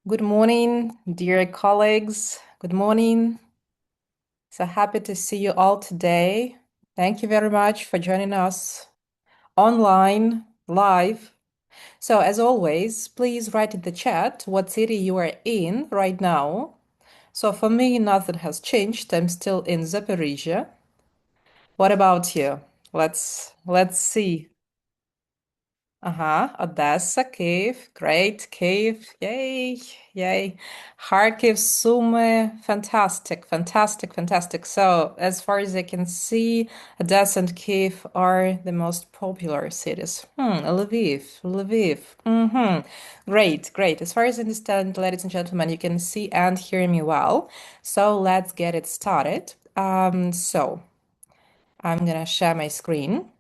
Good morning, dear colleagues. Good morning. So happy to see you all today. Thank you very much for joining us online, live. So, as always, please write in the chat what city you are in right now. So, for me, nothing has changed. I'm still in Zaporizhia. What about you? Let's see. Odessa, Kiev, great, Kiev, yay, yay. Kharkiv, Sumy, fantastic, fantastic, fantastic. So, as far as I can see, Odessa and Kiev are the most popular cities. Lviv. Great, great. As far as I understand, ladies and gentlemen, you can see and hear me well. So, let's get it started. I'm gonna share my screen.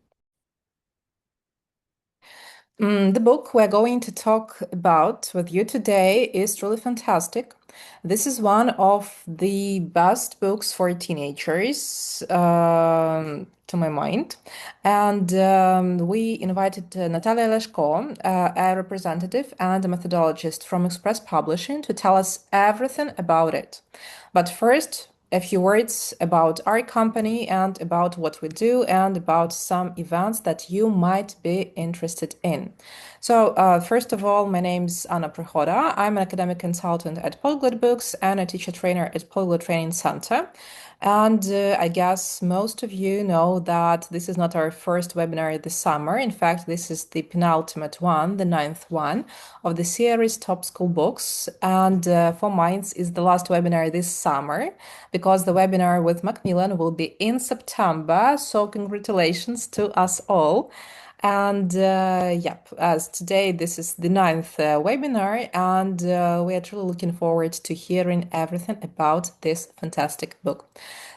The book we're going to talk about with you today is truly fantastic. This is one of the best books for teenagers, to my mind. And we invited Natalia Leshko, a representative and a methodologist from Express Publishing, to tell us everything about it. But first, a few words about our company and about what we do and about some events that you might be interested in. So, first of all, my name's Anna Prihoda. I'm an academic consultant at Polyglot Books and a teacher trainer at Polyglot Training Center. And I guess most of you know that this is not our first webinar this summer. In fact, this is the penultimate one, the ninth one of the series Top School Books. And 4Minds is the last webinar this summer because the webinar with Macmillan will be in September. So congratulations to us all. And yep, as today this is the ninth webinar, and we are truly looking forward to hearing everything about this fantastic book.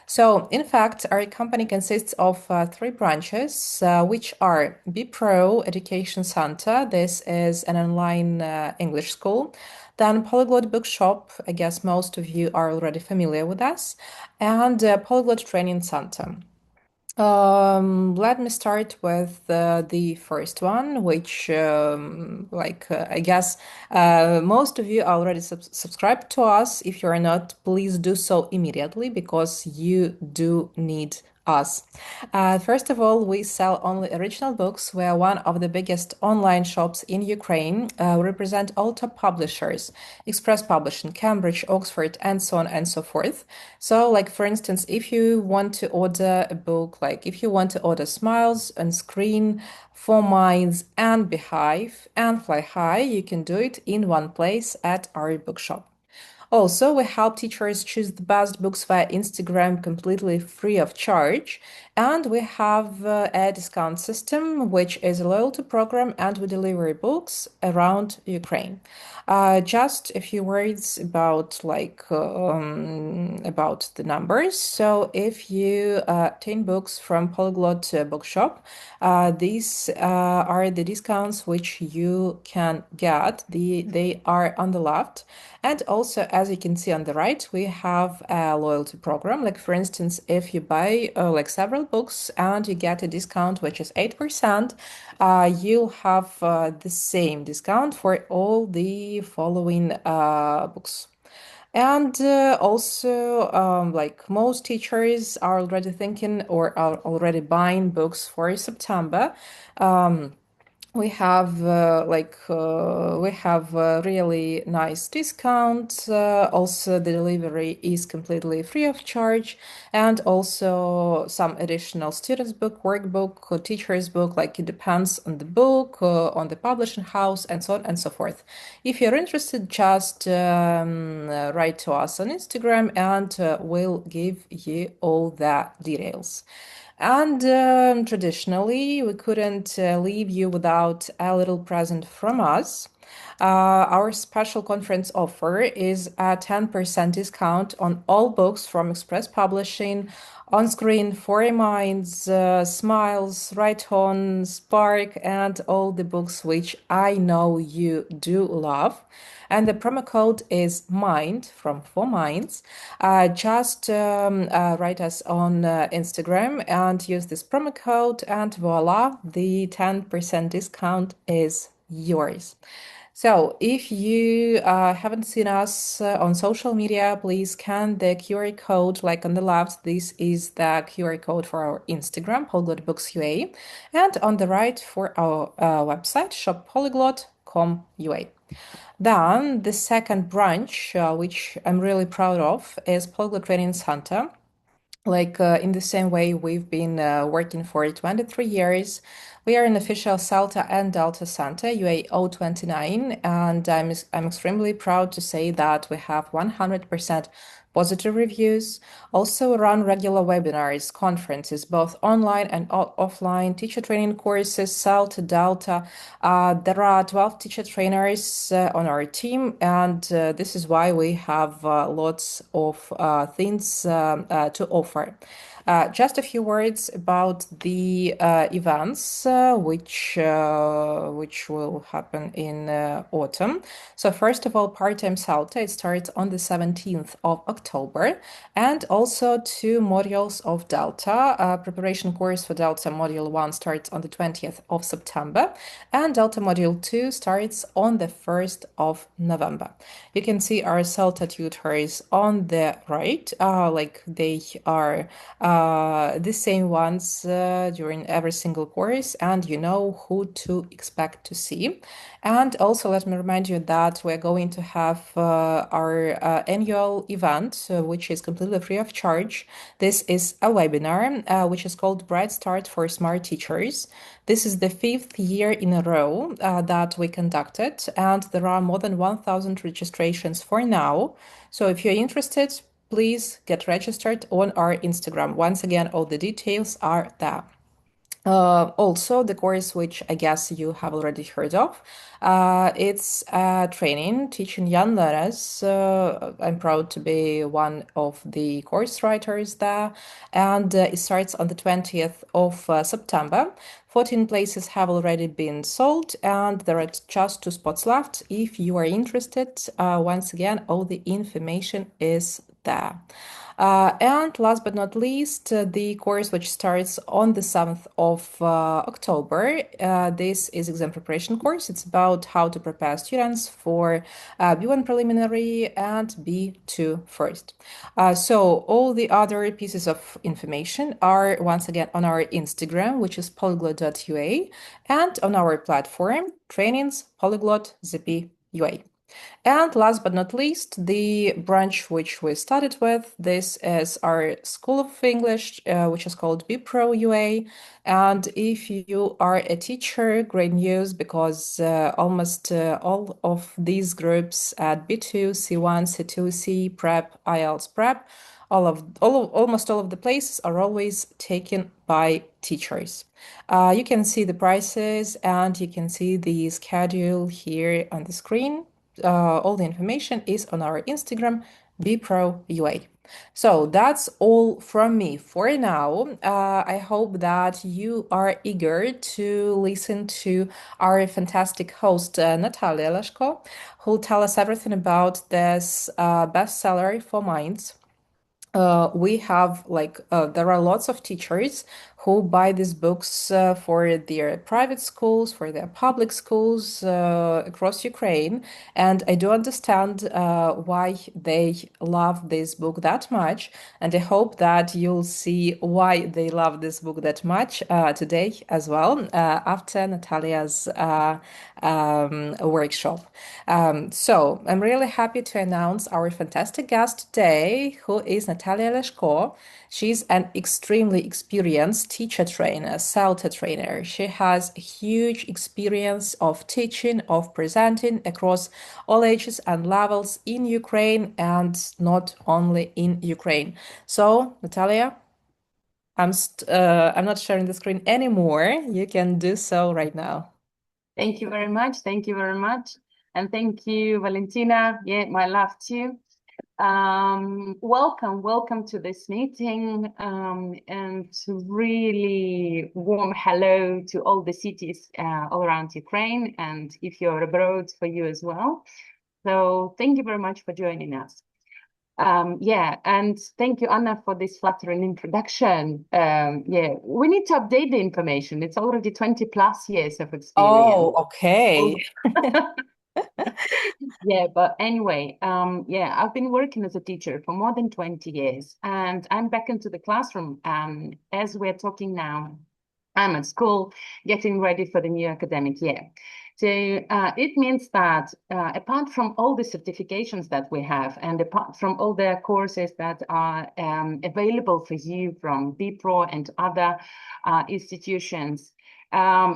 So, in fact, our company consists of three branches, which are Be Pro Education Center. This is an online English school. Then Polyglot Bookshop. I guess most of you are already familiar with us, and Polyglot Training Center. Let me start with the first one, which, I guess, most of you already subscribed to us. If you are not, please do so immediately because you do need us. First of all, we sell only original books. We are one of the biggest online shops in Ukraine. We represent all top publishers, Express Publishing, Cambridge, Oxford, and so on and so forth. So, like for instance, if you want to order a book, like if you want to order Smiles and Screen, 4Minds and Beehive and Fly High, you can do it in one place at our bookshop. Also, we help teachers choose the best books via Instagram completely free of charge. And we have a discount system, which is a loyalty program, and we deliver books around Ukraine. Just a few words about about the numbers. So if you obtain books from Polyglot Bookshop, these are the discounts which you can get. They are on the left. And also, as you can see on the right, we have a loyalty program. Like for instance, if you buy like several books and you get a discount, which is 8%, you'll have the same discount for all the following books. And also, like most teachers are already thinking or are already buying books for September. We have a really nice discount. Also, the delivery is completely free of charge, and also some additional students' book, workbook, or teacher's book. Like it depends on the book, on the publishing house, and so on and so forth. If you're interested, just write to us on Instagram, and we'll give you all the details. And traditionally, we couldn't leave you without a little present from us. Our special conference offer is a 10% discount on all books from Express Publishing, On Screen, 4Minds, Smiles, Right On, Spark, and all the books which I know you do love. And the promo code is MIND from 4Minds. Just write us on Instagram and use this promo code, and voila, the 10% discount is yours. So, if you haven't seen us on social media, please scan the QR code like on the left. This is the QR code for our Instagram, Polyglot Books UA, and on the right for our website, shoppolyglot.com.ua. Then the second branch, which I'm really proud of, is Polyglot Training Center. In the same way we've been working for 23 years. We are an official Salta and Delta Center, UA 029, and I'm extremely proud to say that we have 100% positive reviews. Also run regular webinars, conferences, both online and offline, teacher training courses, Salta, Delta. There are 12 teacher trainers on our team, and this is why we have lots of things to offer. Just a few words about the events which will happen in autumn. So first of all, part-time Salta, it starts on the 17th of October, and also two modules of Delta. Preparation course for Delta Module 1 starts on the 20th of September, and Delta Module 2 starts on the 1st of November. You can see our Salta tutors on the right, they are the same ones during every single course, and you know who to expect to see. And also, let me remind you that we're going to have our annual event, which is completely free of charge. This is a webinar, which is called Bright Start for Smart Teachers. This is the 5th year in a row that we conducted, and there are more than 1,000 registrations for now. So if you're interested, please get registered on our Instagram. Once again, all the details are there. Also, the course, which I guess you have already heard of, it's training, teaching young learners. I'm proud to be one of the course writers there, and it starts on the 20th of September. 14 places have already been sold, and there are just 2 spots left. If you are interested, once again, all the information is there. And last but not least, the course which starts on the 7th of October. This is exam preparation course. It's about how to prepare students for B1 preliminary and B2 first. So all the other pieces of information are once again on our Instagram, which is polyglot.ua, and on our platform, trainings, polyglot, ZP, UA. And last but not least, the branch which we started with, this is our School of English, which is called BPro UA. And if you are a teacher, great news, because almost all of these groups at B2, C1, C2, C Prep, IELTS Prep, almost all of the places are always taken by teachers. You can see the prices and you can see the schedule here on the screen. All the information is on our Instagram, bproua. So that's all from me for now. I hope that you are eager to listen to our fantastic host, Natalia Leshko, who will tell us everything about this bestseller for Minds. We have there are lots of teachers who buy these books for their private schools, for their public schools across Ukraine, and I do understand why they love this book that much, and I hope that you'll see why they love this book that much today as well after Natalia's workshop. So I'm really happy to announce our fantastic guest today, who is Natalia Leshko. She's an extremely experienced teacher trainer, CELTA trainer. She has a huge experience of teaching, of presenting across all ages and levels in Ukraine and not only in Ukraine. So, Natalia, I'm not sharing the screen anymore. You can do so right now. Thank you very much. Thank you very much. And thank you, Valentina. Yeah, my love too. Welcome to this meeting, and really warm hello to all the cities all around Ukraine, and if you're abroad, for you as well. So thank you very much for joining us. Yeah, and thank you, Anna, for this flattering introduction. Yeah, we need to update the information. It's already 20 plus years of experience. Oh, okay. Yeah, but anyway, yeah, I've been working as a teacher for more than 20 years, and I'm back into the classroom. As we're talking now, I'm at school getting ready for the new academic year. So it means that apart from all the certifications that we have, and apart from all the courses that are available for you from BPRO and other institutions,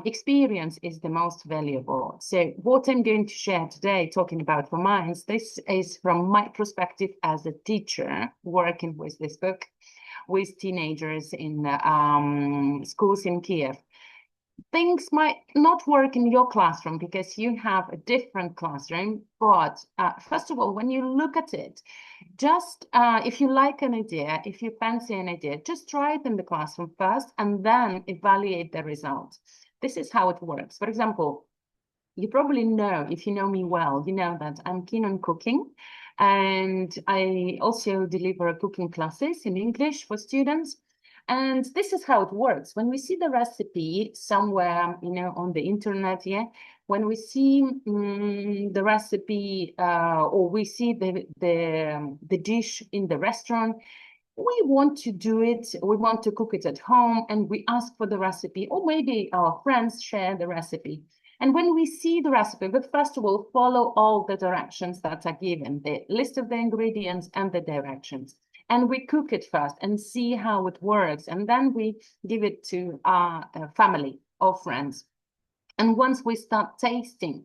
experience is the most valuable. So what I'm going to share today, talking about 4Minds, this is from my perspective as a teacher working with this book with teenagers in schools in Kiev. Things might not work in your classroom because you have a different classroom. But first of all, when you look at it, just if you like an idea, if you fancy an idea, just try it in the classroom first and then evaluate the results. This is how it works. For example, you probably know, if you know me well, you know that I'm keen on cooking. And I also deliver cooking classes in English for students. And this is how it works. When we see the recipe somewhere, on the internet, yeah, when we see the recipe or we see the dish in the restaurant, we want to do it, we want to cook it at home, and we ask for the recipe, or maybe our friends share the recipe. And when we see the recipe, but first of all, follow all the directions that are given, the list of the ingredients and the directions. And we cook it first and see how it works. And then we give it to our family or friends. And once we start tasting,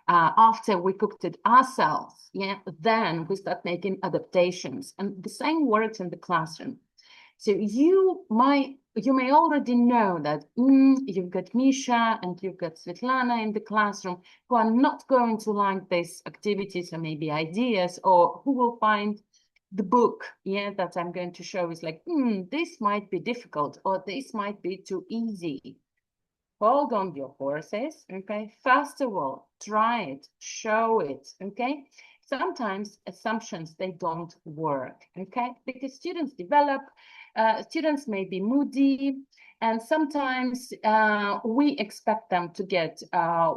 after we cooked it ourselves, yeah, then we start making adaptations. And the same works in the classroom. So you may already know that you've got Misha and you've got Svetlana in the classroom who are not going to like these activities or maybe ideas, or who will find the book, yeah, that I'm going to show is like, this might be difficult, or this might be too easy. Hold on your horses, okay? First of all, try it, show it, okay? Sometimes assumptions, they don't work, okay? Because students develop, students may be moody, and sometimes we expect them to get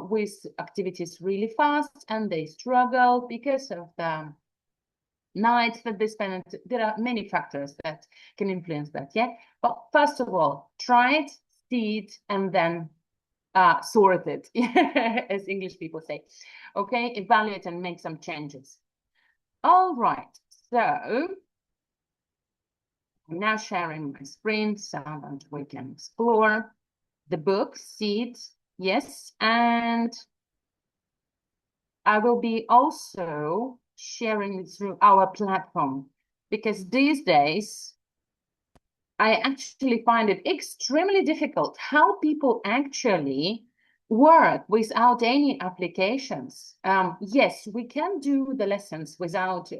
with activities really fast, and they struggle because of the nights that they spend. There are many factors that can influence that, yeah? But first of all, try it, see it, and then sort it, as English people say. Okay, evaluate and make some changes. All right, so I'm now sharing my screen so that we can explore the book, see it, yes, and I will be also sharing it through our platform, because these days I actually find it extremely difficult how people actually work without any applications. Yes, we can do the lessons without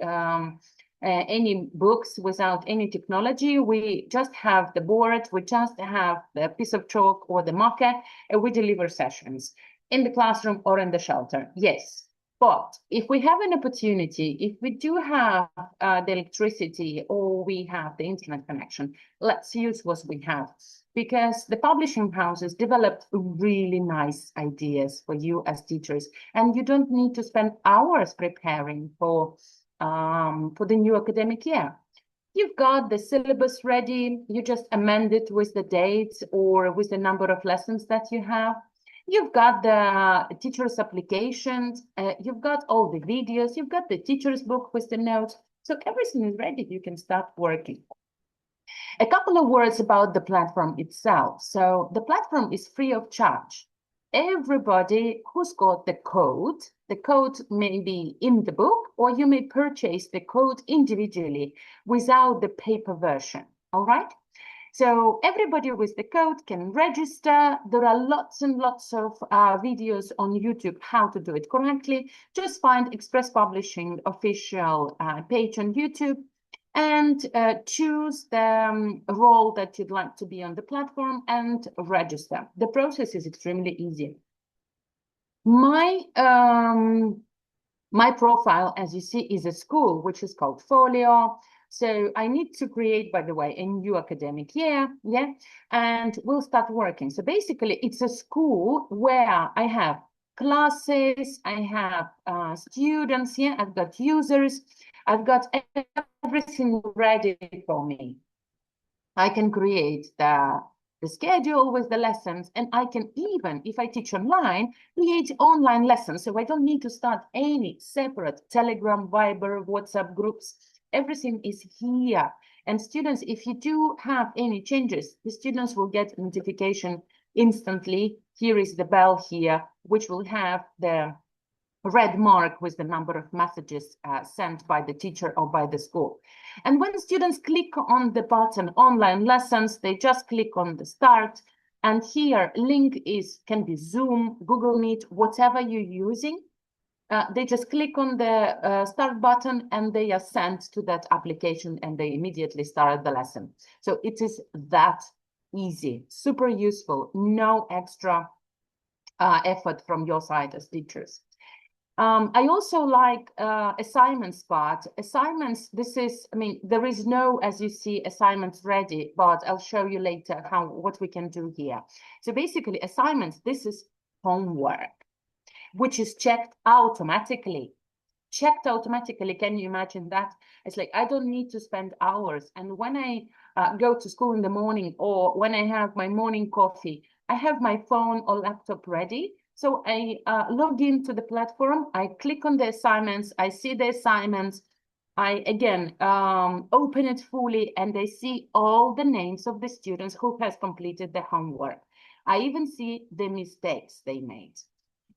any books, without any technology. We just have the board, we just have the piece of chalk or the marker, and we deliver sessions in the classroom or in the shelter. Yes. But if we have an opportunity, if we do have the electricity or we have the internet connection, let's use what we have, because the publishing houses developed really nice ideas for you as teachers, and you don't need to spend hours preparing for the new academic year. You've got the syllabus ready, you just amend it with the dates or with the number of lessons that you have. You've got the teacher's applications, you've got all the videos, you've got the teacher's book with the notes. So everything is ready, you can start working. A couple of words about the platform itself. So the platform is free of charge. Everybody who's got the code may be in the book, or you may purchase the code individually without the paper version, all right? So everybody with the code can register. There are lots and lots of videos on YouTube how to do it correctly. Just find Express Publishing official page on YouTube and choose the role that you'd like to be on the platform and register. The process is extremely easy. My profile, as you see, is a school, which is called Folio. So I need to create, by the way, a new academic year, yeah, and we'll start working. So basically, it's a school where I have classes, I have students here, I've got users, I've got everything ready for me. I can create the schedule with the lessons, and I can even, if I teach online, create online lessons. So I don't need to start any separate Telegram, Viber, WhatsApp groups. Everything is here. And students, if you do have any changes, the students will get notification instantly. Here is the bell here, which will have the red mark with the number of messages sent by the teacher or by the school. And when students click on the button online lessons, they just click on the start. And here link can be Zoom, Google Meet, whatever you're using. They just click on the start button and they are sent to that application and they immediately start the lesson. So it is that easy, super useful, no extra effort from your side as teachers. I also like assignments part. Assignments, there is no, as you see, assignments ready, but I'll show you later what we can do here. So basically assignments, this is homework, which is checked automatically. Checked automatically, can you imagine that? It's like, I don't need to spend hours. And when I go to school in the morning or when I have my morning coffee, I have my phone or laptop ready. So I log into the platform, I click on the assignments, I see the assignments, I again open it fully and I see all the names of the students who has completed the homework. I even see the mistakes they made.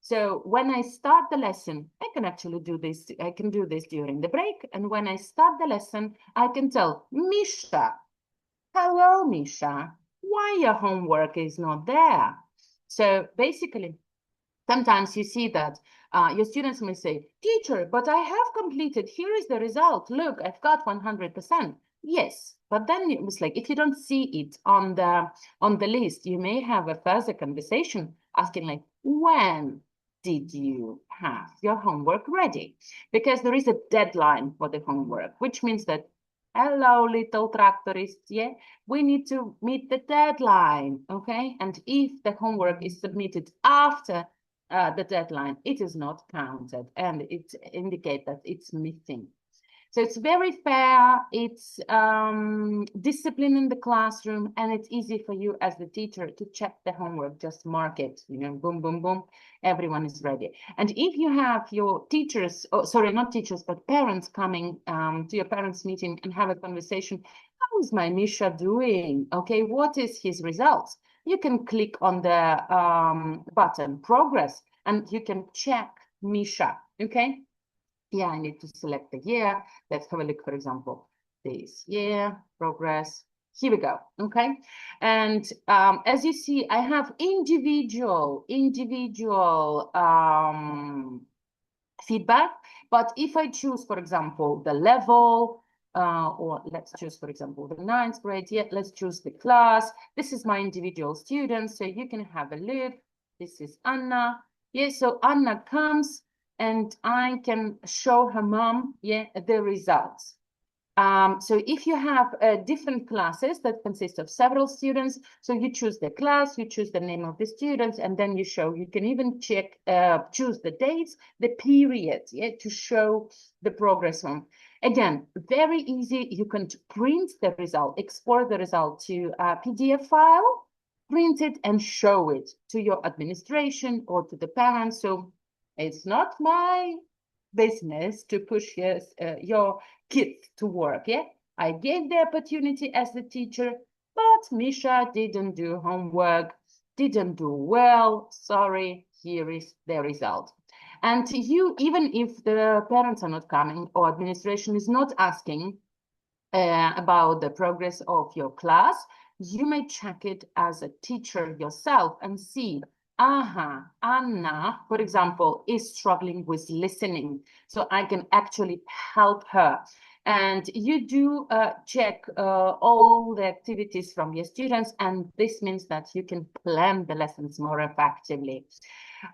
So when I start the lesson, I can actually do this. I can do this during the break. And when I start the lesson, I can tell Misha, hello, Misha, why your homework is not there? So basically, sometimes you see that your students may say, teacher, but I have completed. Here is the result. Look, I've got 100%. Yes, but then it was like, if you don't see it on the list, you may have a further conversation asking like, when did you have your homework ready? Because there is a deadline for the homework, which means that, hello, little tractorists, yeah, we need to meet the deadline, okay? And if the homework is submitted after the deadline, it is not counted and it indicates that it's missing. So it's very fair, it's discipline in the classroom, and it's easy for you as the teacher to check the homework, just mark it, boom, boom, boom, everyone is ready. And if you have your teachers, sorry, not teachers, but parents coming to your parents' meeting and have a conversation, how is my Misha doing? Okay, what is his results? You can click on the button progress and you can check Misha, okay? Yeah, I need to select the year. Let's have a look, for example, this year, progress. Here we go, okay? And as you see, I have individual feedback. But if I choose, for example, the level, or let's choose, for example, the 9th grade, yeah, let's choose the class. This is my individual student, so you can have a look. This is Anna. Yeah, so Anna comes and I can show her mom, yeah, the results. So if you have different classes that consist of several students, so you choose the class, you choose the name of the students, and then you can even check, choose the dates, the period, yeah, to show the progress on. Again, very easy. You can print the result, export the result to a PDF file, print it and show it to your administration or to the parents. So it's not my business to push your kids to work, yeah? I gave the opportunity as the teacher, but Misha didn't do homework, didn't do well, sorry, here is the result. And you, even if the parents are not coming or administration is not asking about the progress of your class, you may check it as a teacher yourself and see, Anna, for example, is struggling with listening, so I can actually help her. And you do check all the activities from your students, and this means that you can plan the lessons more effectively.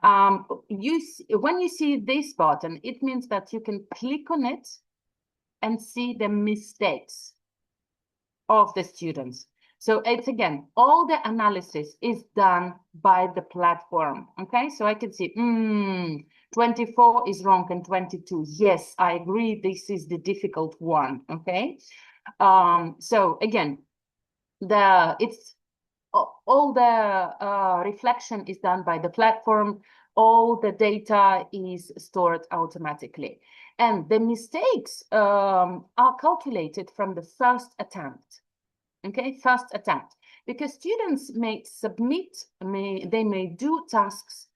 When you see this button, it means that you can click on it and see the mistakes of the students. So it's again, all the analysis is done by the platform. Okay, so I can see 24 is wrong and 22. Yes, I agree. This is the difficult one. Okay, so again, all the reflection is done by the platform. All the data is stored automatically, and the mistakes are calculated from the first attempt. Okay, first attempt, because students may submit, they may do tasks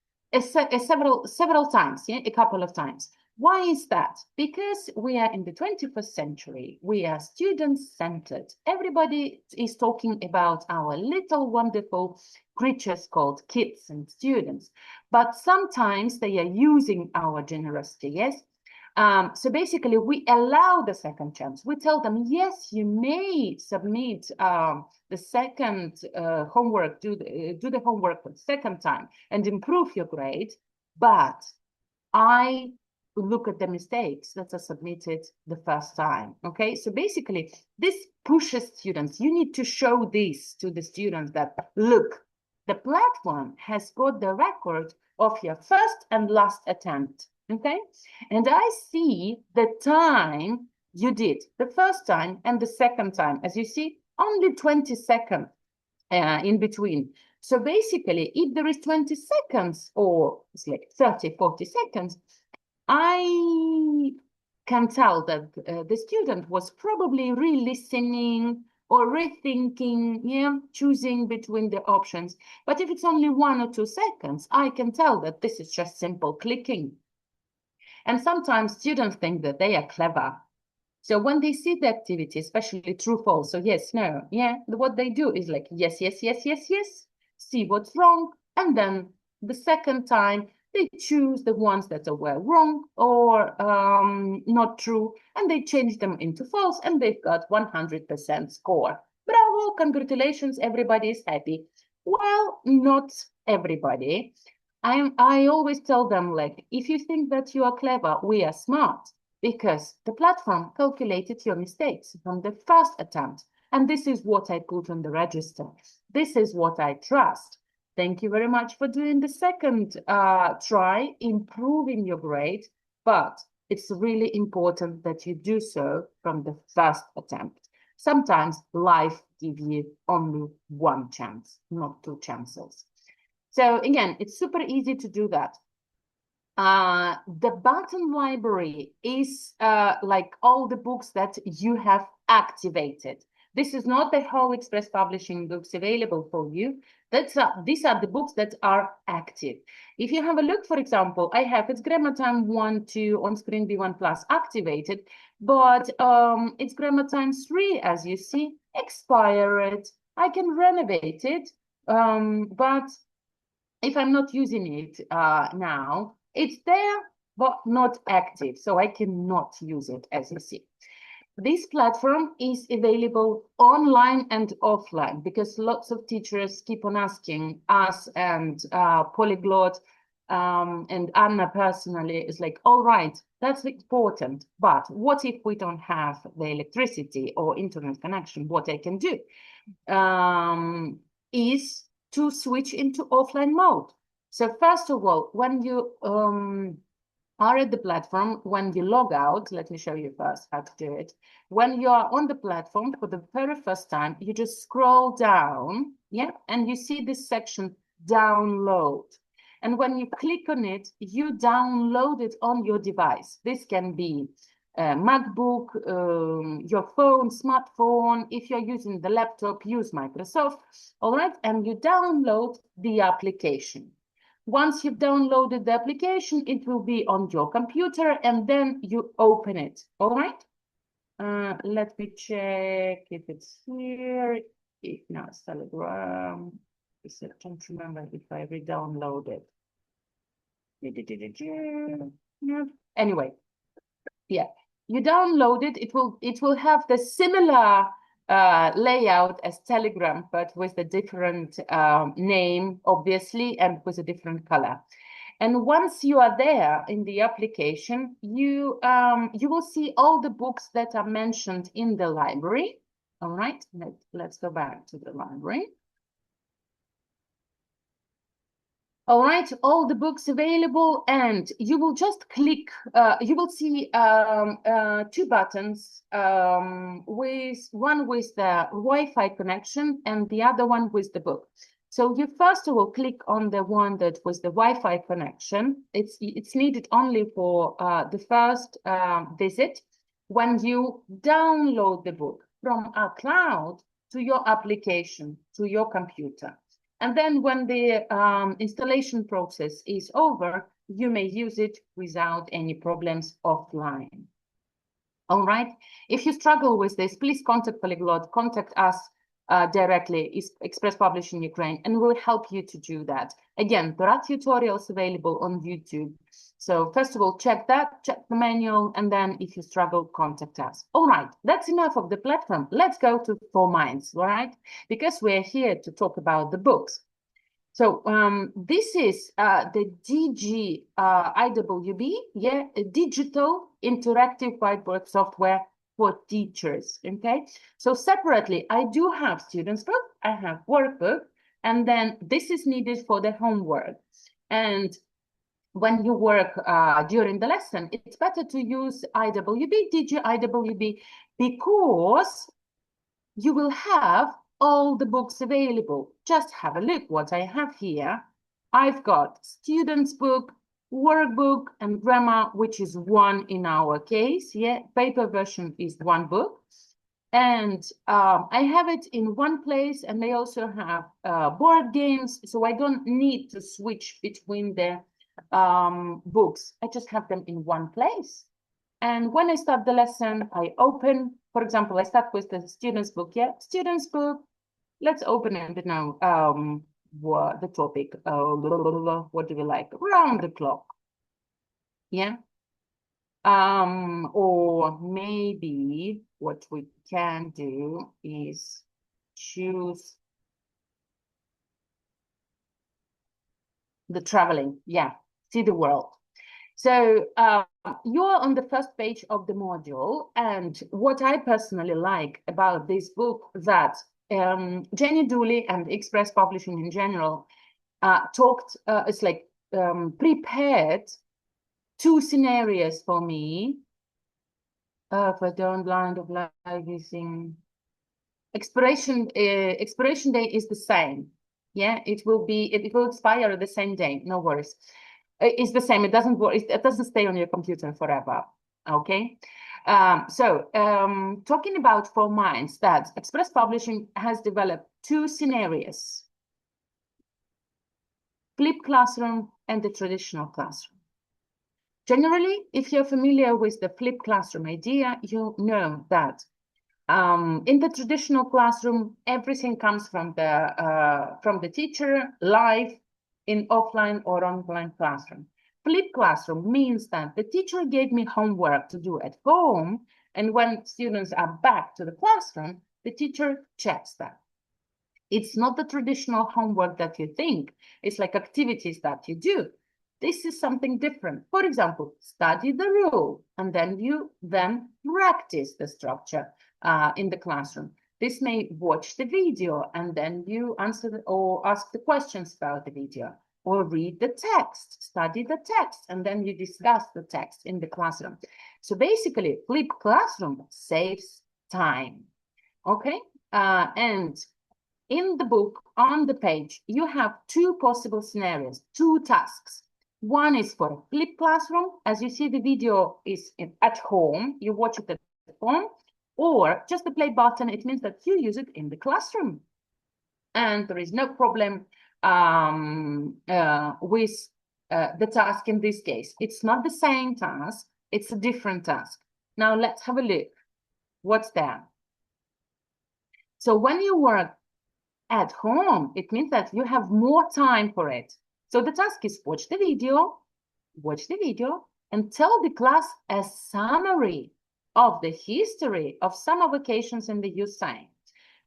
several times, yeah, a couple of times. Why is that? Because we are in the 21st century. We are student-centered. Everybody is talking about our little wonderful creatures called kids and students, but sometimes they are using our generosity, yes? So basically, we allow the second chance. We tell them, yes, you may submit the second homework, do the homework for the second time and improve your grade, but I look at the mistakes that are submitted the first time. Okay, so basically, this pushes students. You need to show this to the students that, look, the platform has got the record of your first and last attempt. Okay, and I see the time you did the first time and the second time. As you see, only 20 seconds in between. So basically, if there is 20 seconds or it's like 30, 40 seconds, I can tell that the student was probably re-listening or rethinking, yeah, choosing between the options. But if it's only 1 or 2 seconds, I can tell that this is just simple clicking. And sometimes students think that they are clever. So when they see the activity, especially true, false, so yes, no, yeah, what they do is like, yes, yes, yes, yes, yes, see what's wrong. And then the second time, they choose the ones that were wrong or not true, and they change them into false, and they've got 100% score. Bravo, congratulations, everybody is happy. Well, not everybody. I always tell them, like, if you think that you are clever, we are smart, because the platform calculated your mistakes from the first attempt. And this is what I put on the register. This is what I trust. Thank you very much for doing the second try, improving your grade. But it's really important that you do so from the first attempt. Sometimes life gives you only one chance, not two chances. So again, it's super easy to do that. The button library is like all the books that you have activated. This is not the whole Express Publishing books available for you. These are the books that are active. If you have a look, for example, I have it's Grammar Time 1, 2 on Screen B1 Plus activated, but it's Grammar Time 3, as you see, expired. I can renovate it, but if I'm not using it now, it's there, but not active, so I cannot use it, as you see. This platform is available online and offline, because lots of teachers keep on asking us, and Polyglot and Anna personally is like, all right, that's important, but what if we don't have the electricity or internet connection? What I can do is to switch into offline mode. So first of all, when you are at the platform, when you log out, let me show you first how to do it. When you are on the platform for the very first time, you just scroll down, yeah, and you see this section, download. And when you click on it, you download it on your device. This can be MacBook, your phone, smartphone. If you're using the laptop, use Microsoft, all right? And you download the application. Once you've downloaded the application, it will be on your computer, and then you open it, all right? Let me check if it's here. If not, Telegram. I don't remember if I re-downloaded. Anyway, yeah, you download it. It will have the similar layout as Telegram, but with a different name, obviously, and with a different color. And once you are there in the application, you will see all the books that are mentioned in the library. All right, let's go back to the library. All right, all the books available, and you will just click, you will see two buttons, with one with the Wi-Fi connection and the other one with the book. So you first of all click on the one that was the Wi-Fi connection. It's needed only for the first visit when you download the book from a cloud to your application, to your computer. And then when the installation process is over, you may use it without any problems offline. All right. If you struggle with this, please contact Polyglot, contact us directly, Express Publishing Ukraine, and we'll help you to do that. Again, there are tutorials available on YouTube. So first of all, check that, check the manual, and then if you struggle, contact us. All right, that's enough of the platform. Let's go to 4Minds, all right? Because we're here to talk about the books. So this is the DG IWB, yeah, a digital interactive whiteboard software for teachers, okay? So separately, I do have students book, I have workbook, and then this is needed for the homework. And when you work during the lesson, it's better to use IWB, DG IWB, because you will have all the books available. Just have a look what I have here. I've got students book, workbook, and grammar, which is one in our case. Yeah, paper version is one book. And I have it in one place, and I also have board games, so I don't need to switch between the books. I just have them in one place. And when I start the lesson, I open, for example, I start with the students book. Yeah, students book. Let's open it now. What the topic? What do we like? Round the clock. Yeah. Or maybe what we can do is choose the traveling. Yeah, see the world. So you're on the first page of the module, and what I personally like about this book that Jenny Dooley and Express Publishing in general it's like prepared two scenarios for me. If I don't blind of live using expiration date is the same. Yeah, it will expire the same day. No worries. It's the same. It doesn't work. It doesn't stay on your computer forever. Okay. Talking about 4Minds, that Express Publishing has developed two scenarios: flipped classroom and the traditional classroom. Generally, if you're familiar with the flipped classroom idea, you know that in the traditional classroom, everything comes from the teacher live in offline or online classroom. Flipped classroom means that the teacher gave me homework to do at home, and when students are back to the classroom, the teacher checks that. It's not the traditional homework that you think. It's like activities that you do. This is something different. For example, study the rule, and then you practice the structure in the classroom. This may watch the video, and then you answer or ask the questions about the video, or read the text, study the text, and then you discuss the text in the classroom. So basically, flipped classroom saves time. Okay, and in the book, on the page, you have two possible scenarios, two tasks. One is for a flipped classroom. As you see, the video is at home. You watch it at home, or just the play button. It means that you use it in the classroom. And there is no problem with the task in this case. It's not the same task. It's a different task. Now let's have a look. What's there? So when you work at home, it means that you have more time for it. So the task is watch the video, and tell the class a summary of the history of summer vacations in the USA.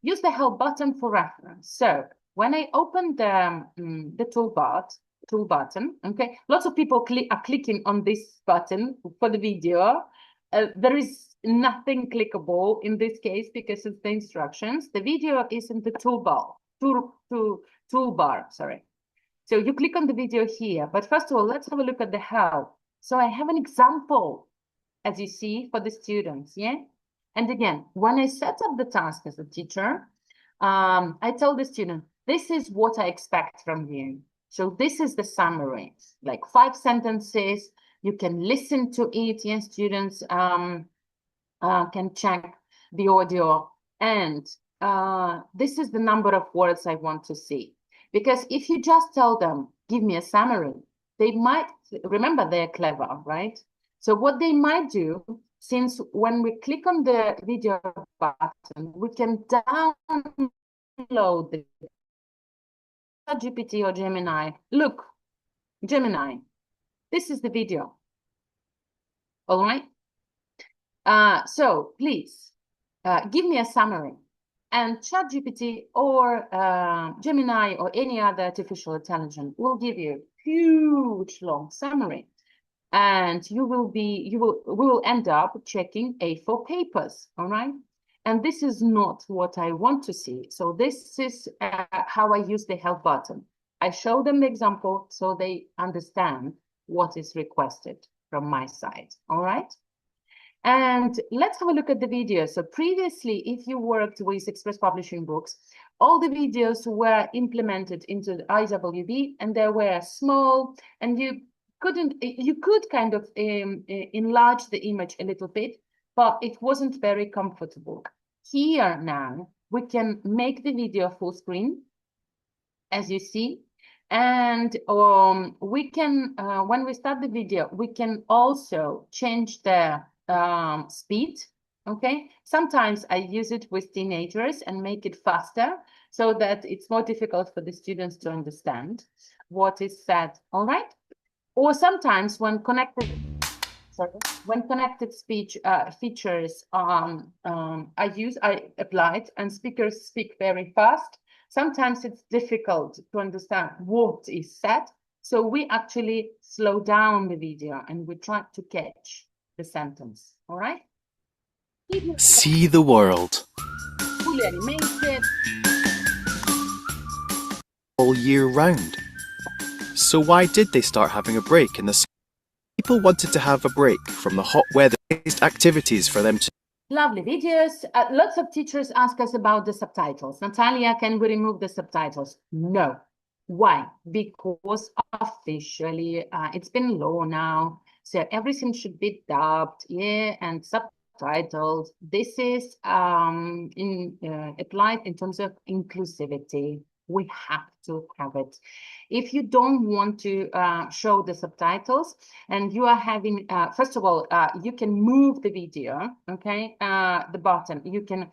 Use the help button for reference. So when I open the tool button, okay, lots of people are clicking on this button for the video. There is nothing clickable in this case because it's the instructions. The video is in the toolbar, sorry. So you click on the video here, but first of all, let's have a look at the how. So I have an example, as you see, for the students, yeah? And again, when I set up the task as a teacher, I tell the student, this is what I expect from you. So this is the summary, like 5 sentences. You can listen to it, yes, students can check the audio. And this is the number of words I want to see. Because if you just tell them, give me a summary, they might, remember they're clever, right? So what they might do, since when we click on the video button, we can download the GPT or Gemini. Look, Gemini, this is the video. All right. So please give me a summary. And ChatGPT or Gemini or any other artificial intelligence will give you a huge long summary. And we will end up checking A4 papers, all right? And this is not what I want to see. So this is how I use the help button. I show them the example so they understand what is requested from my side, all right? And let's have a look at the video. So previously, if you worked with Express Publishing Books, all the videos were implemented into the IWB and they were small, and you could kind of enlarge the image a little bit, but it wasn't very comfortable. Here now, we can make the video full screen, as you see. And we can, when we start the video, we can also change the speed, okay? Sometimes I use it with teenagers and make it faster so that it's more difficult for the students to understand what is said, all right? Or sometimes when connected speech features I applied and speakers speak very fast, sometimes it's difficult to understand what is said. So we actually slow down the video and we try to catch the sentence, all right? See the world. Fully animated. All year round. So why did they start having a break in the summer? People wanted to have a break from the hot weather-based activities for them to... Lovely videos. Lots of teachers ask us about the subtitles. Natalia, can we remove the subtitles? No. Why? Because officially it's been law now. So everything should be dubbed, yeah, and subtitled. This is applied in terms of inclusivity. We have to have it. If you don't want to show the subtitles and you are having, first of all, you can move the video, okay, the button. You can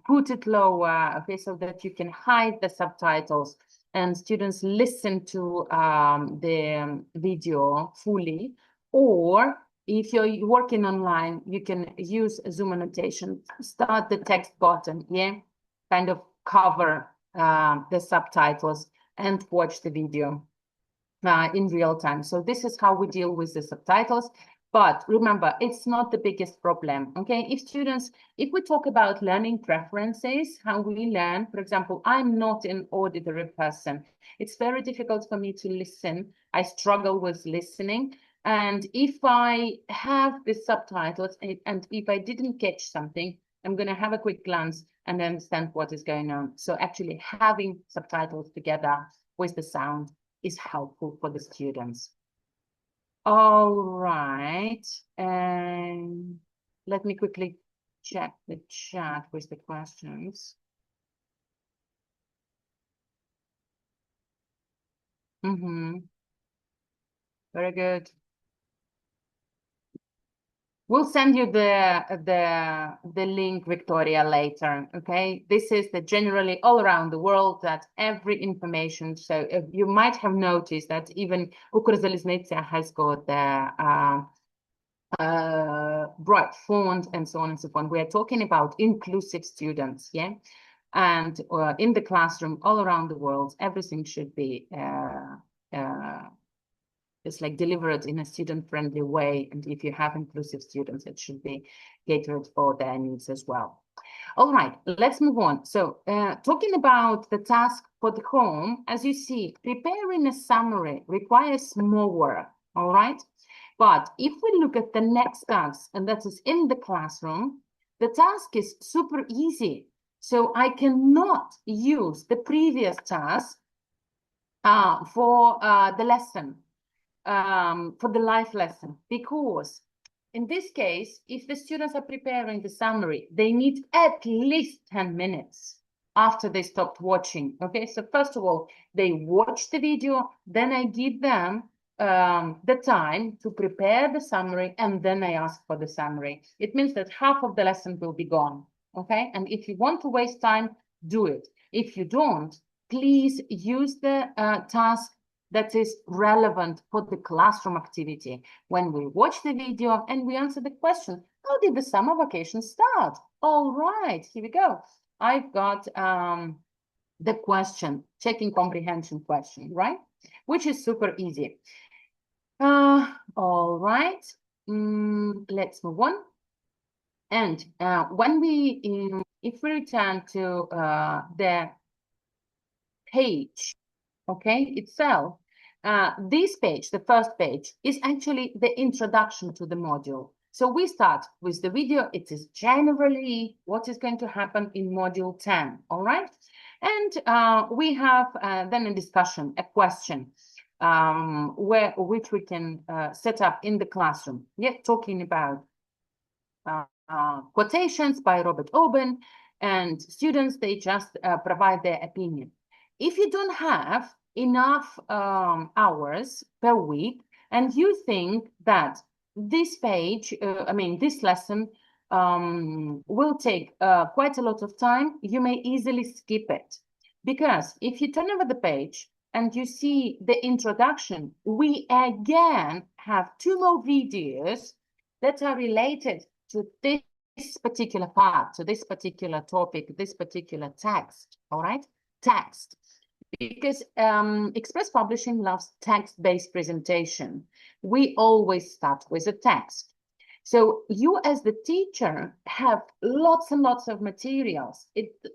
put it lower, okay, so that you can hide the subtitles and students listen to the video fully. Or if you're working online, you can use Zoom annotation, start the text button, yeah, kind of cover the subtitles and watch the video in real time. So this is how we deal with the subtitles. But remember, it's not the biggest problem, okay? If we talk about learning preferences, how we learn, for example, I'm not an auditory person. It's very difficult for me to listen. I struggle with listening. And if I have the subtitles and if I didn't catch something, I'm going to have a quick glance and understand what is going on. So actually having subtitles together with the sound is helpful for the students. All right. And let me quickly check the chat with the questions. Very good. We'll send you the link, Victoria, later, okay? This is the generally all around the world that every information, so you might have noticed that even Ukrzaliznytsia has got the bright font and so on and so forth. We are talking about inclusive students, yeah? And in the classroom all around the world, everything should be It's like delivered in a student-friendly way. And if you have inclusive students, it should be catered for their needs as well. All right, let's move on. So talking about the task for the home, as you see, preparing a summary requires more work, all right? But if we look at the next task, and that is in the classroom, the task is super easy. So I cannot use the previous task for the lesson, for the live lesson, because in this case, if the students are preparing the summary, they need at least 10 minutes after they stopped watching. Okay, so first of all, they watch the video, then I give them the time to prepare the summary, and then I ask for the summary. It means that half of the lesson will be gone. Okay, and if you want to waste time, do it. If you don't, please use the task that is relevant for the classroom activity. When we watch the video and we answer the question, how did the summer vacation start? All right, here we go. I've got the question, checking comprehension question, right? Which is super easy. All right, let's move on. And when we, if we return to the page, okay, itself, this page, the first page, is actually the introduction to the module. So we start with the video. It is generally what is going to happen in module 10, all right? And we have then a discussion, a question, which we can set up in the classroom. Yeah, talking about quotations by Robert Owen, and students, they just provide their opinion. If you don't have enough hours per week, and you think that this page, this lesson will take quite a lot of time, you may easily skip it. Because if you turn over the page and you see the introduction, we again have 2 more videos that are related to this particular part, to this particular topic, this particular text, all right? Text. Because Express Publishing loves text-based presentation. We always start with a text. So you as the teacher have lots and lots of materials.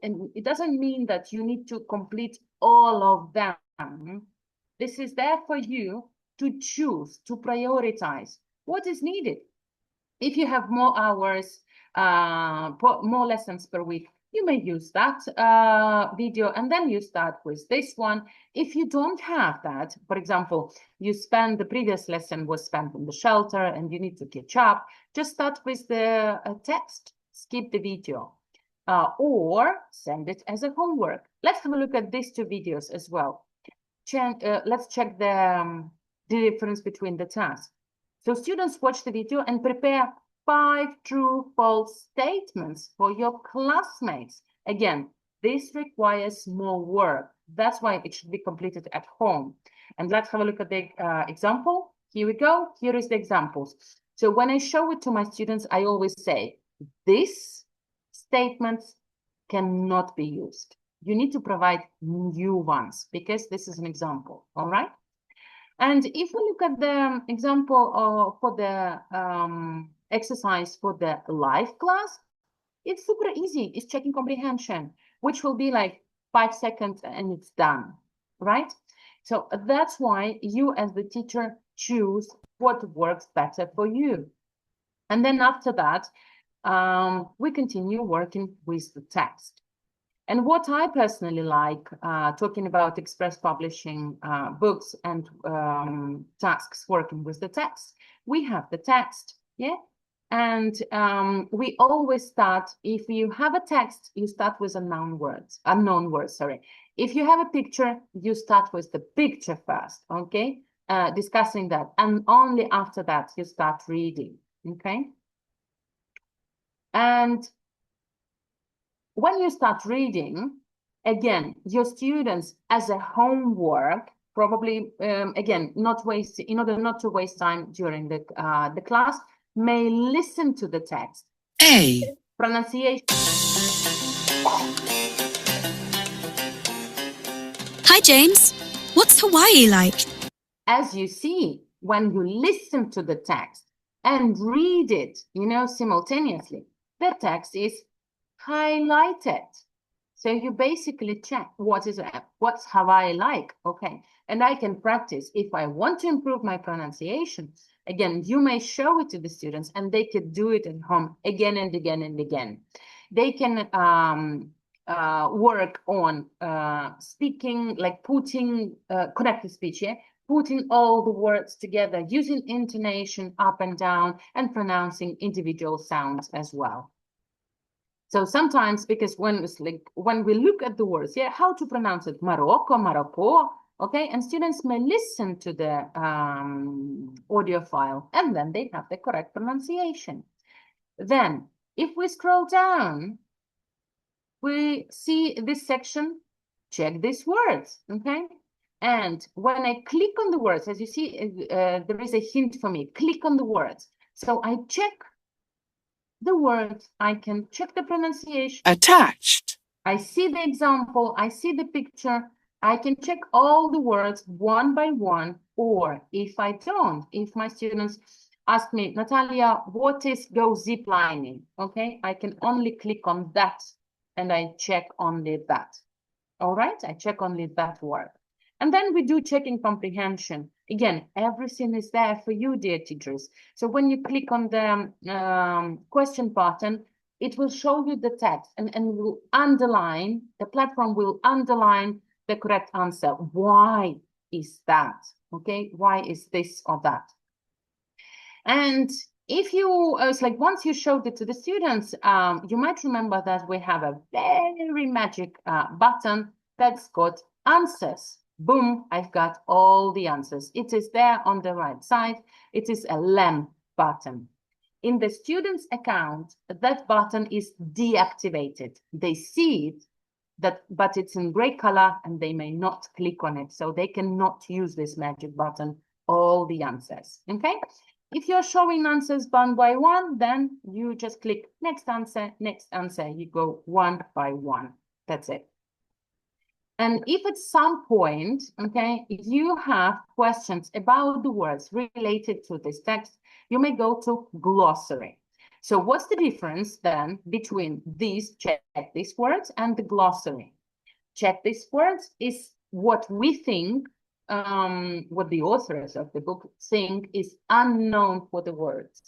And it doesn't mean that you need to complete all of them. This is there for you to choose, to prioritize what is needed. If you have more hours, more lessons per week, you may use that video, and then you start with this one. If you don't have that, for example, the previous lesson was spent in the shelter and you need to catch up, just start with the text, skip the video, or send it as a homework. Let's have a look at these 2 videos as well. Let's check the difference between the tasks. So students watch the video and prepare 5 true-false statements for your classmates. Again, this requires more work. That's why it should be completed at home. And let's have a look at the example. Here we go. Here is the examples. So when I show it to my students, I always say, these statements cannot be used. You need to provide new ones because this is an example, all right? And if we look at the example for the exercise for the live class, it's super easy. It's checking comprehension, which will be like 5 seconds and it's done, right? So that's why you as the teacher choose what works better for you. And then after that, we continue working with the text. And what I personally like, talking about Express Publishing books and tasks working with the text, we have the text, yeah? And we always start, if you have a text, you start with unknown words. If you have a picture, you start with the picture first, okay? Discussing that, and only after that, you start reading, okay? And when you start reading, again, your students as a homework, probably, again, in order not to waste time during the class, may listen to the text. A. Pronunciation. Hi, James. What's Hawaii like? As you see, when you listen to the text and read it, simultaneously, the text is highlighted. So you basically check what's have I like, okay, and I can practice. If I want to improve my pronunciation, again, you may show it to the students and they could do it at home again and again and again. They can work on speaking, like putting corrective speech, putting all the words together, using intonation up and down, and pronouncing individual sounds as well. So sometimes, because when we look at the words, how to pronounce it, Morocco, Morocco, okay, and students may listen to the audio file, and then they have the correct pronunciation. Then, if we scroll down, we see this section, check these words, okay? And when I click on the words, as you see, there is a hint for me, click on the words. So I check the words, I can check the pronunciation. Attached. I see the example, I see the picture, I can check all the words one by one, or if I don't, if my students ask me, Natalia, what is go zip lining? Okay, I can only click on that and I check only that. All right, I check only that word. And then we do checking comprehension. Again, everything is there for you, dear teachers. So when you click on the question button, it will show you the text and will underline, the platform will underline the correct answer. Why is that? Okay, why is this or that? And if you, it's like once you showed it to the students, you might remember that we have a very magic button that's got answers. Boom, I've got all the answers. It is there on the right side. It is a LEM button. In the student's account, that button is deactivated. They see it, but it's in gray color and they may not click on it. So they cannot use this magic button, all the answers, okay? If you're showing answers one by one, then you just click next answer, you go one by one. That's it. And if at some point, okay, you have questions about the words related to this text, you may go to glossary. So what's the difference then between these check these words and the glossary? Check these words is what we think, what the authors of the book think is unknown for the words.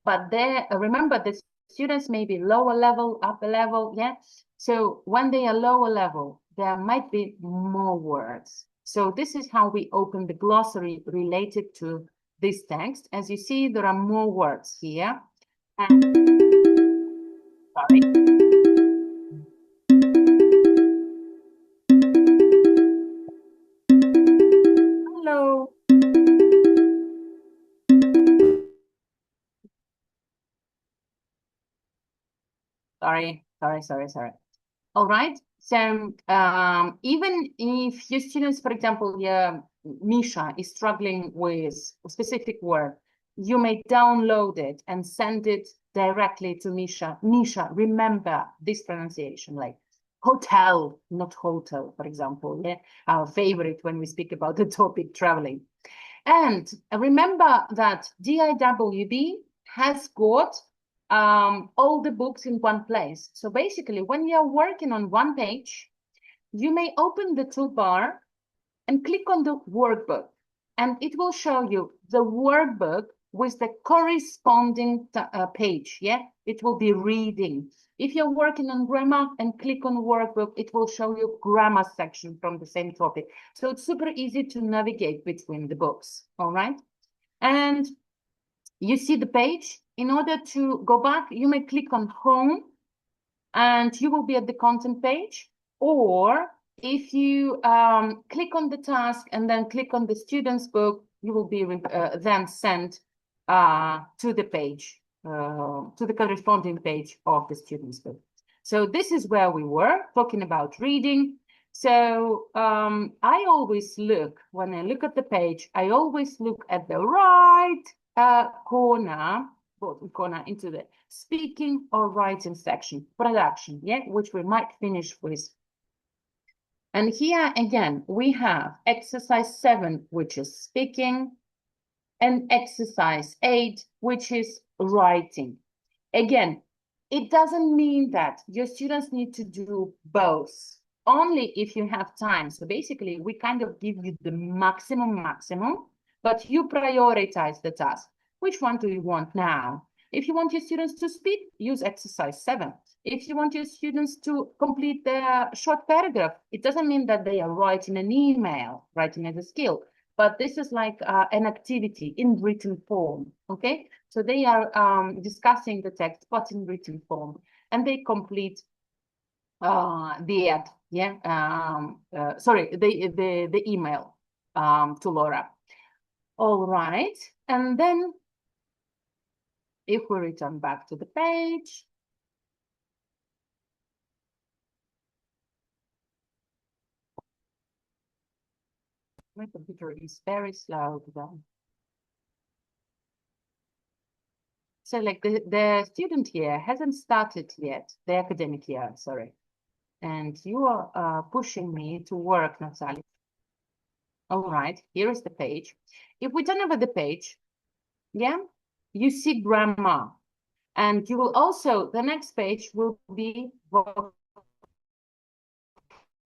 But there, remember, the students may be lower level, upper level, So when they are lower level, there might be more words. So this is how we open the glossary related to this text. As you see, there are more words here. And, sorry. Hello. Sorry. All right. So even if your students, for example, Misha is struggling with a specific word, you may download it and send it directly to Misha. Misha, remember this pronunciation, like hotel, not hotel, for example. Our favorite when we speak about the topic traveling. And remember that DIWB has got all the books in one place. So basically, when you're working on one page, you may open the toolbar and click on the workbook, and it will show you the workbook with the corresponding page. It will be reading. If you're working on grammar and click on workbook, it will show you grammar section from the same topic. So it's super easy to navigate between the books. All right. And you see the page. In order to go back, you may click on home and you will be at the content page. Or if you click on the task and then click on the student's book, you will be then sent to the page, to the corresponding page of the student's book. So this is where we were talking about reading. So I always look, when I look at the page, I always look at the right corner into the speaking or writing section, production, which we might finish with. And here again, we have exercise 7, which is speaking, and exercise 8, which is writing. Again, it doesn't mean that your students need to do both, only if you have time. So basically, we kind of give you the maximum, but you prioritize the task. Which one do you want now? If you want your students to speak, use exercise 7. If you want your students to complete their short paragraph, it doesn't mean that they are writing an email, writing as a skill, but this is like an activity in written form, okay? So they are discussing the text, but in written form, and they complete the ad, yeah, sorry, the email to Laura. All right, and then if we return back to the page, my computer is very slow today. So like the student year hasn't started yet, the academic year, sorry. And you are pushing me to work, Natalia. All right, here is the page. If we turn over the page, yeah, you see grammar. And you will also, the next page will be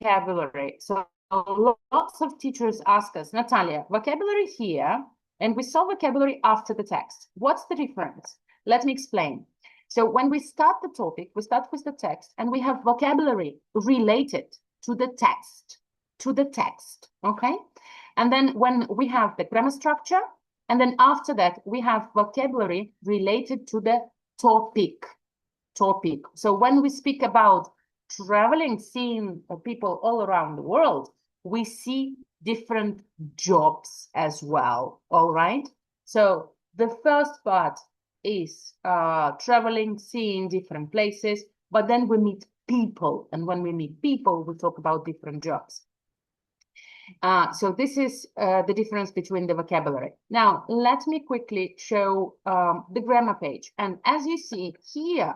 vocabulary. So lots of teachers ask us, Natalia, vocabulary here, and we saw vocabulary after the text. What's the difference? Let me explain. So when we start the topic, we start with the text, and we have vocabulary related to the text, okay? And then when we have the grammar structure, and then after that, we have vocabulary related to the topic. So when we speak about traveling, seeing people all around the world, we see different jobs as well, all right? So the first part is traveling, seeing different places, but then we meet people, and when we meet people, we talk about different jobs. So this is the difference between the vocabulary. Now, let me quickly show the grammar page. And as you see here,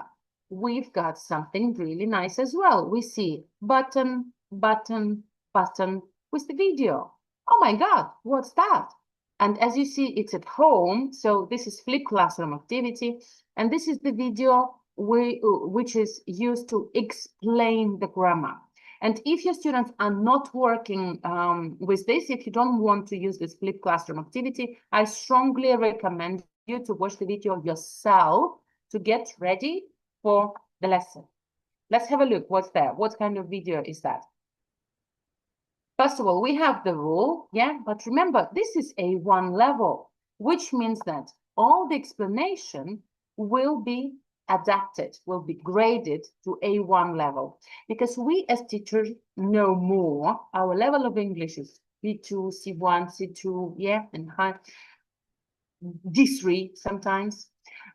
we've got something really nice as well. We see button, button, button with the video. Oh my God, what's that? And as you see, it's at home. So this is flipped classroom activity. And this is the video which is used to explain the grammar. And if your students are not working with this, if you don't want to use this flipped classroom activity, I strongly recommend you to watch the video yourself to get ready for the lesson. Let's have a look. What's there? What kind of video is that? First of all, we have the rule, yeah, but remember, this is A1 level, which means that all the explanation will be adapted, will be graded to A1 level, because we as teachers know more. Our level of English is B2, C1, C2, yeah, and high, D3 sometimes.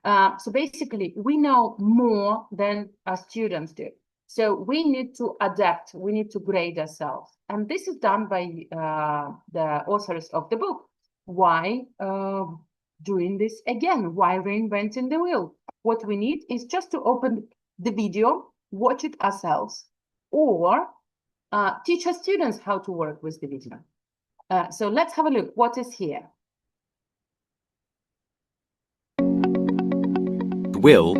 So basically, we know more than our students do. So we need to adapt, we need to grade ourselves. And this is done by the authors of the book. Why doing this again? Why reinventing the wheel? What we need is just to open the video, watch it ourselves, or teach our students how to work with the video. So let's have a look. What is here? Will.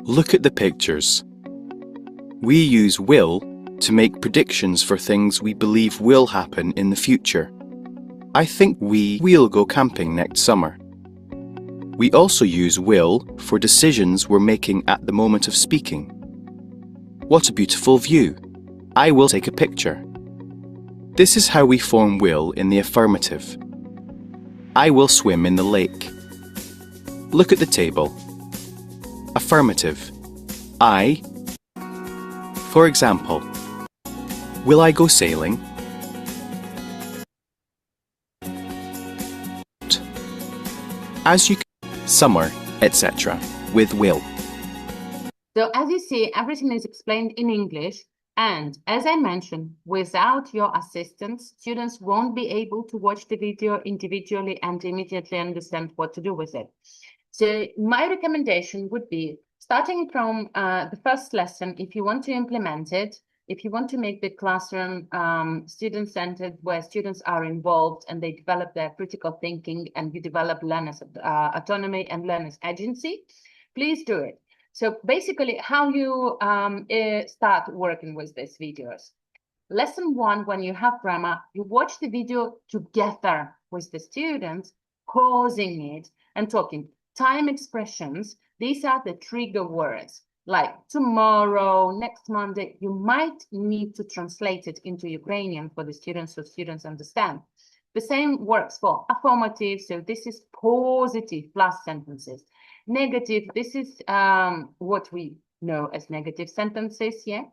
Look at the pictures. We use will to make predictions for things we believe will happen in the future. I think we'll go camping next summer. We also use will for decisions we're making at the moment of speaking. What a beautiful view. I will take a picture. This is how we form will in the affirmative. I will swim in the lake. Look at the table. Affirmative. I. For example, will I go sailing? As you can, summer, etc. with will. So as you see, everything is explained in English. And as I mentioned, without your assistance, students won't be able to watch the video individually and immediately understand what to do with it. So my recommendation would be, starting from the first lesson, if you want to implement it, if you want to make the classroom student-centered, where students are involved and they develop their critical thinking and you develop learners' autonomy and learners' agency, please do it. So basically, how you start working with these videos. Lesson 1, when you have grammar, you watch the video together with the students, pausing it and talking. Time expressions, these are the trigger words, like tomorrow, next Monday. You might need to translate it into Ukrainian for the students so students understand. The same works for affirmative, so this is positive plus sentences. Negative, this is what we know as negative sentences, yeah?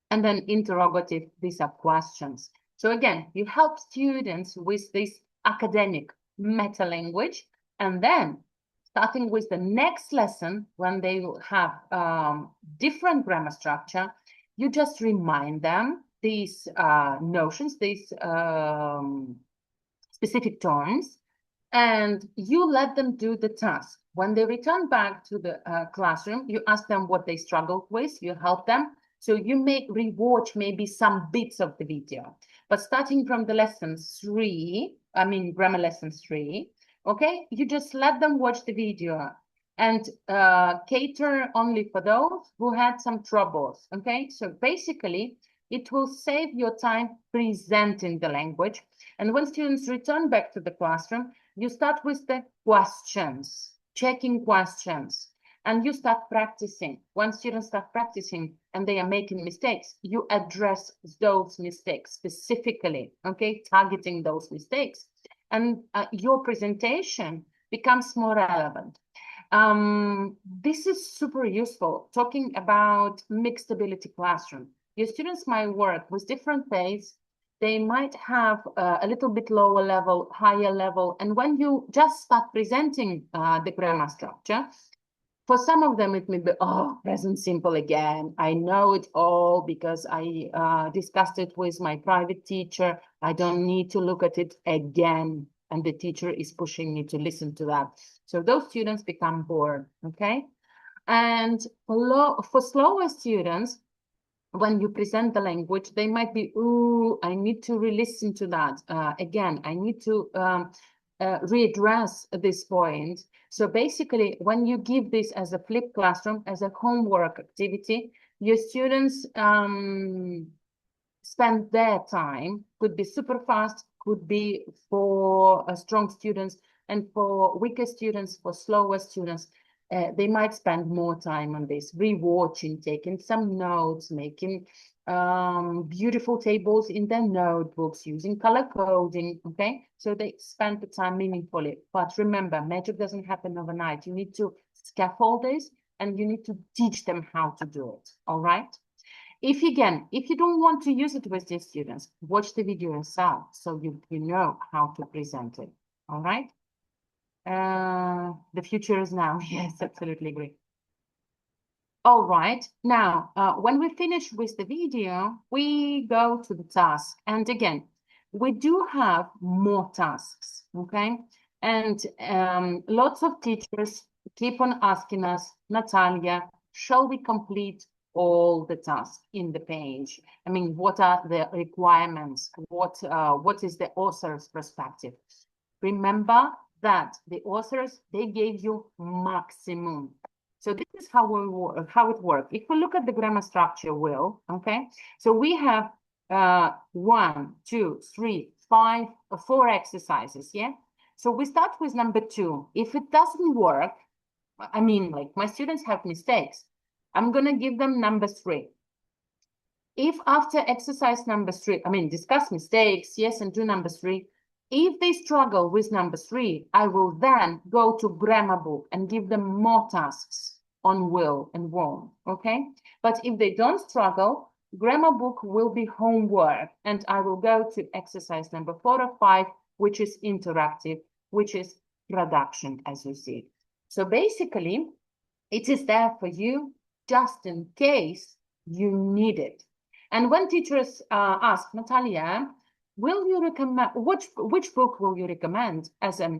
And then interrogative, these are questions. So again, you help students with this academic meta language, and then starting with the next lesson, when they will have different grammar structure, you just remind them these notions, these specific terms, and you let them do the task. When they return back to the classroom, you ask them what they struggled with, you help them. So you may rewatch maybe some bits of the video, but starting from the lesson 3, I mean grammar lesson 3, okay, you just let them watch the video and cater only for those who had some troubles, okay? So basically, it will save your time presenting the language. And when students return back to the classroom, you start with the questions, checking questions. And you start practicing. When students start practicing and they are making mistakes, you address those mistakes specifically, okay, targeting those mistakes. And your presentation becomes more relevant. This is super useful, talking about mixed ability classroom. Your students might work with different pace. They might have a little bit lower level, higher level. And when you just start presenting the grammar structure, for some of them, it may be, oh, present simple again. I know it all because I discussed it with my private teacher. I don't need to look at it again. And the teacher is pushing me to listen to that. So those students become bored, okay? And for slower students, when you present the language, they might be, ooh, I need to re-listen to that. Again, I need to readdress this point. So basically, when you give this as a flipped classroom, as a homework activity, your students spend their time, could be super fast, could be for strong students, and for weaker students, for slower students, they might spend more time on this, rewatching, taking some notes, making beautiful tables in their notebooks, using color coding, okay? So they spend the time meaningfully. But remember, magic doesn't happen overnight. You need to scaffold this and you need to teach them how to do it, all right? If you don't want to use it with these students, watch the video yourself so you know how to present it, all right? The future is now. Yes, absolutely agree. All right, now, when we finish with the video, we go to the task. And again, we do have more tasks, okay? And lots of teachers keep on asking us, Natalia, shall we complete all the tasks in the page? I mean, what are the requirements? What is the author's perspective? Remember that the authors, they gave you maximum. So this is how it works. If we look at the grammar structure, okay? So we have 1, 2, 3, 5, 4 exercises, yeah? So we start with number 2. If it doesn't work, I mean, like my students have mistakes, I'm gonna give them number 3. If after exercise number 3, I mean, discuss mistakes, yes, and do number 3, if they struggle with number 3, I will then go to grammar book and give them more tasks on will and won't, okay? But if they don't struggle, grammar book will be homework, and I will go to exercise number 4 or 5, which is interactive, which is production, as you see. So basically, it is there for you just in case you need it. And when teachers ask, Natalia, will you recommend, which book will you recommend as a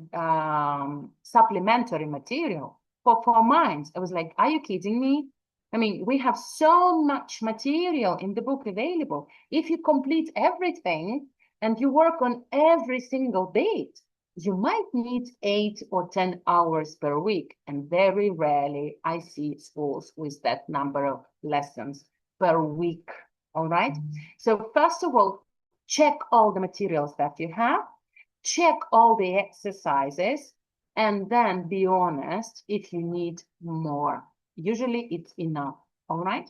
supplementary material for 4Minds? I was like, are you kidding me? I mean, we have so much material in the book available. If you complete everything and you work on every single bit, you might need 8 or 10 hours per week. And very rarely I see schools with that number of lessons per week. All right. So first of all, check all the materials that you have, check all the exercises, and then be honest if you need more. Usually it's enough, all right?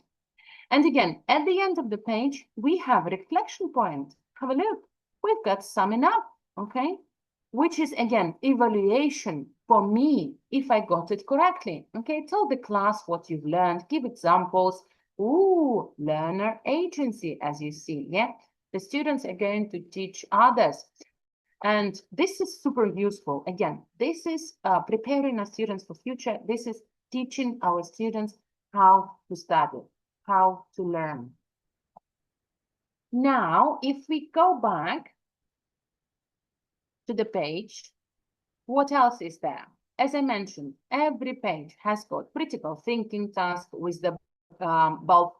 And again, at the end of the page, we have a reflection point. Have a look. We've got summing up, okay? Which is, again, evaluation for me, if I got it correctly, okay? Tell the class what you've learned, give examples. Ooh, learner agency, as you see, yeah? The students are going to teach others. And this is super useful. Again, this is preparing our students for future. This is teaching our students how to study, how to learn. Now, if we go back to the page, what else is there? As I mentioned, every page has got critical thinking task with the bulb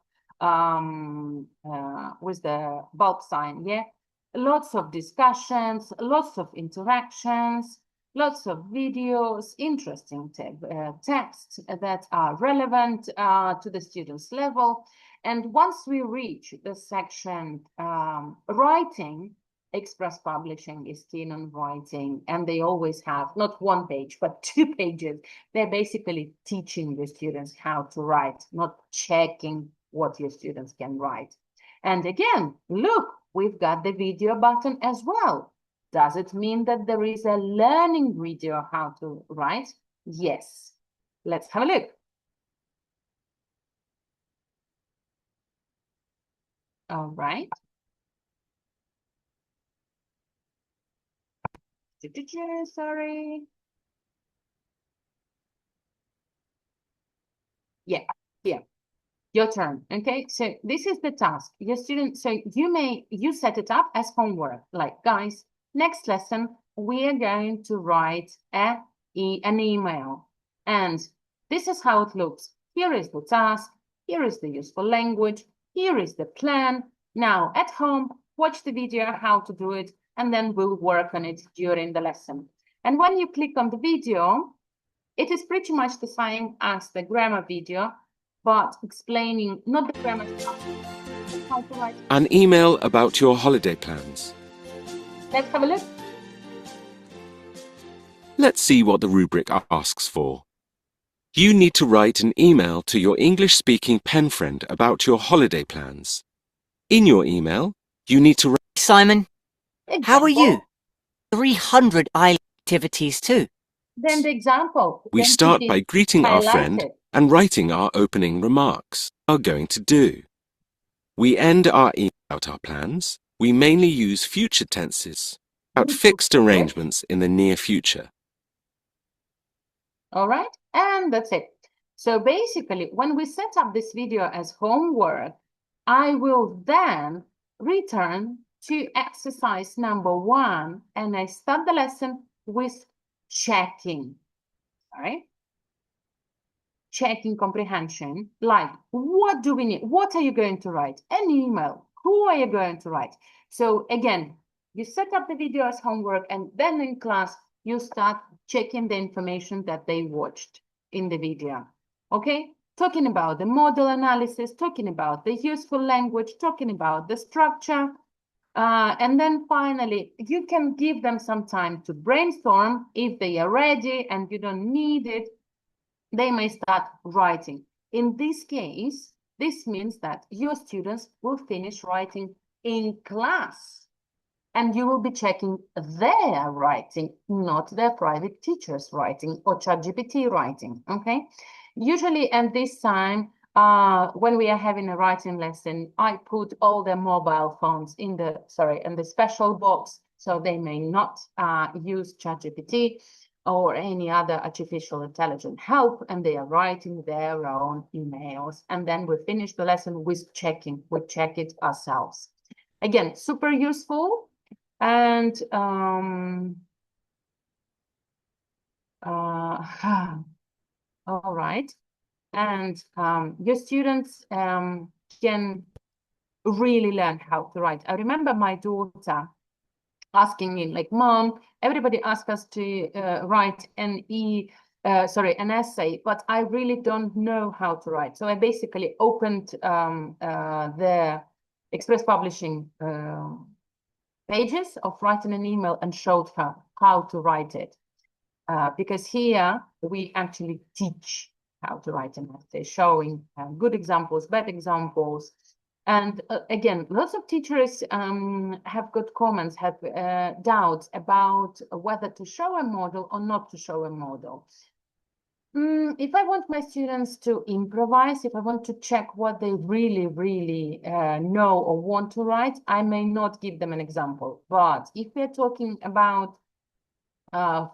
sign, yeah? Lots of discussions, lots of interactions, lots of videos, interesting texts that are relevant to the student's level. And once we reach the section writing, Express Publishing is keen on writing, and they always have not one page, but 2 pages. They're basically teaching the students how to write, not checking what your students can write. And again, look, we've got the video button as well. Does it mean that there is a learning video how to write? Yes. Let's have a look. All right. Sorry. Yeah, here. Your turn. Okay, so this is the task. Your student, so you set it up as homework. Like, guys, next lesson, we are going to write an email. And this is how it looks. Here is the task. Here is the useful language. Here is the plan. Now, at home, watch the video how to do it, and then we'll work on it during the lesson. And when you click on the video, it is pretty much the same as the grammar video, but explaining not the grammar stuff, how to write. An email about your holiday plans. Let's have a look. Let's see what the rubric asks for. You need to write an email to your English-speaking pen friend about your holiday plans. In your email, you need to write... Simon, how are you? Example. 300 island activities too. Then the example. We Then start it by is greeting our friend highlighted. and writing our opening remarks. We are going to do. We end our email about our plans. We mainly use future tenses about fixed arrangements in the near future. All right, and that's it. So basically, when we set up this video as homework, I will then return to exercise number 1, and I start the lesson with checking. All right, checking comprehension, like what do we need? What are you going to write? An email. Who are you going to write? So again, you set up the video as homework, and then in class, you start checking the information that they watched in the video. Okay, talking about the model analysis, talking about the useful language, talking about the structure. And then finally, you can give them some time to brainstorm. If they are ready and you don't need it, they may start writing. In this case, this means that your students will finish writing in class, and you will be checking their writing, not their private teacher's writing or ChatGPT writing, okay? Usually at this time, when we are having a writing lesson, I put all the mobile phones in the special box, so they may not use ChatGPT or any other artificial intelligence help, and they are writing their own emails. And then we finish the lesson with checking. We check it ourselves. Again, super useful. And all right. and your students can really learn how to write. I remember my daughter asking me, like, Mom, everybody asks us to write an essay, but I really don't know how to write. So I basically opened the Express Publishing pages of writing an email and showed her how to write it. Because here we actually teach how to write an essay, showing good examples, bad examples. And again, lots of teachers have got comments, have doubts about whether to show a model or not to show a model. If I want my students to improvise, if I want to check what they really know or want to write, I may not give them an example. But if we're talking about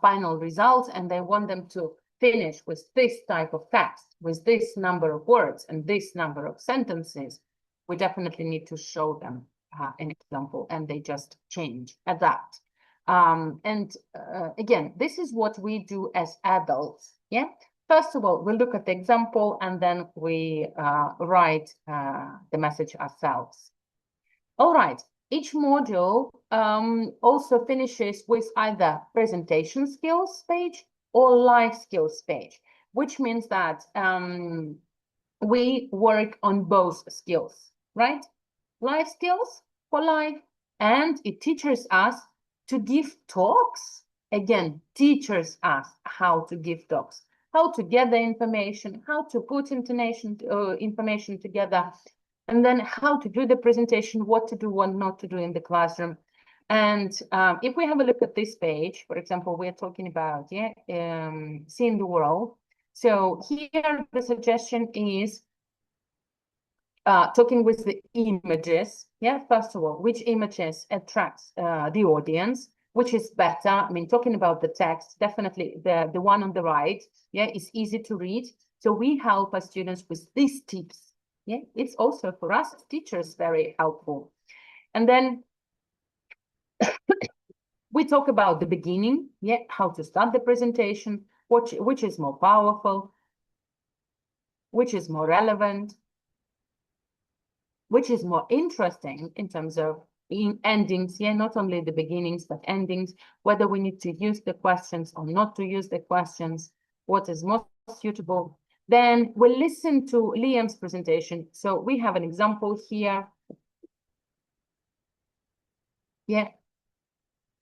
final results and they want them to finish with this type of text, with this number of words and this number of sentences, we definitely need to show them an example, and they just change, adapt. Again, this is what we do as adults. Yeah. First of all, we look at the example and then we write the message ourselves. All right. Each module also finishes with either presentation skills page or life skills page, which means that we work on both skills, right? Life skills for life, and it teaches us to give talks. Again, teaches us how to give talks, how to gather information, how to put information together, and then how to do the presentation, what to do, what not to do in the classroom. And if we have a look at this page, for example, we're talking about seeing the world. So here the suggestion is talking with the images. Yeah, first of all, which images attracts the audience, which is better. I mean, talking about the text, definitely the one on the right, yeah, is easy to read. So we help our students with these tips. Yeah, it's also for us as teachers very helpful. And then we talk about the beginning, yeah, how to start the presentation, which is more powerful, which is more relevant, which is more interesting in terms of endings, yeah, not only the beginnings, but endings, whether we need to use the questions or not to use the questions, what is most suitable. Then we'll listen to Liam's presentation. So we have an example here. Yeah.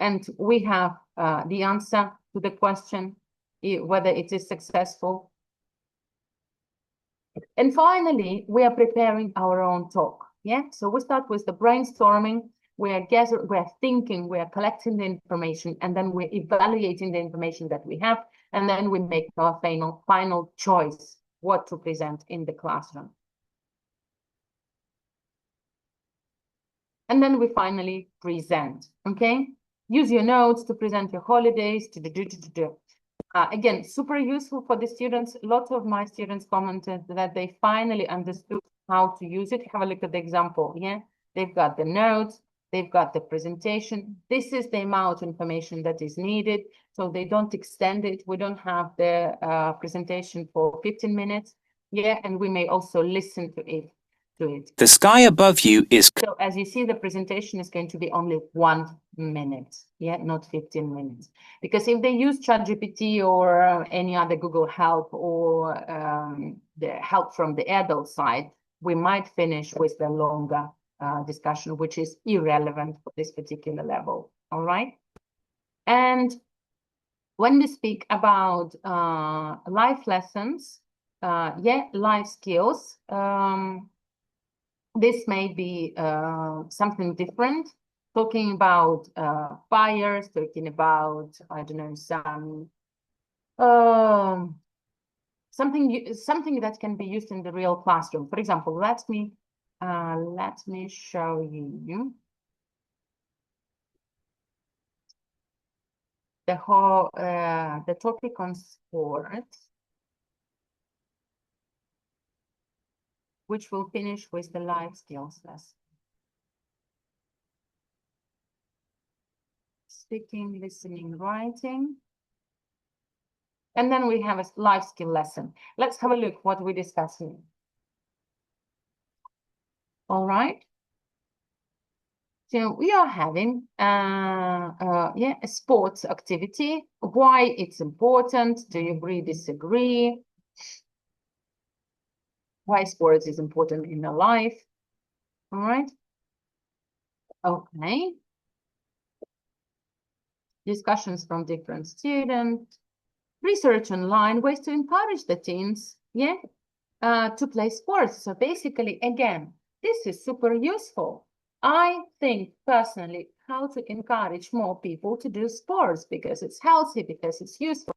And we have the answer to the question, whether it is successful. And finally, we are preparing our own talk. Yeah, so we start with the brainstorming. We're thinking, we're collecting the information, and then we're evaluating the information that we have, and then we make our final choice what to present in the classroom. And then we finally present. Okay, use your notes to present your holidays. Again, super useful for the students. Lots of my students commented that they finally understood how to use it. Have a look at the example. Yeah, they've got the notes, they've got the presentation. This is the amount of information that is needed, so they don't extend it. We don't have the presentation for 15 minutes. Yeah, and we may also listen to it. The sky above you is... So as you see, the presentation is going to be only 1 minute, yeah, not 15 minutes. Because if they use ChatGPT or any other Google Help or the help from the adult side, we might finish with the longer discussion, which is irrelevant for this particular level, all right? And when we speak about life lessons, life skills, this may be something different, talking about fires, talking about, I don't know, something that can be used in the real classroom. For example, let me show you the topic on sport, which will finish with the life skills lesson. Speaking, listening, writing. And then we have a life skill lesson. Let's have a look what we're discussing. All right. So we are having a sports activity. Why it's important? Do you agree, disagree? Why sports is important in your life? All right. Okay. Discussions from different students. Research online, ways to encourage the teens, to play sports. So basically, again, this is super useful. I think personally how to encourage more people to do sports because it's healthy, because it's useful.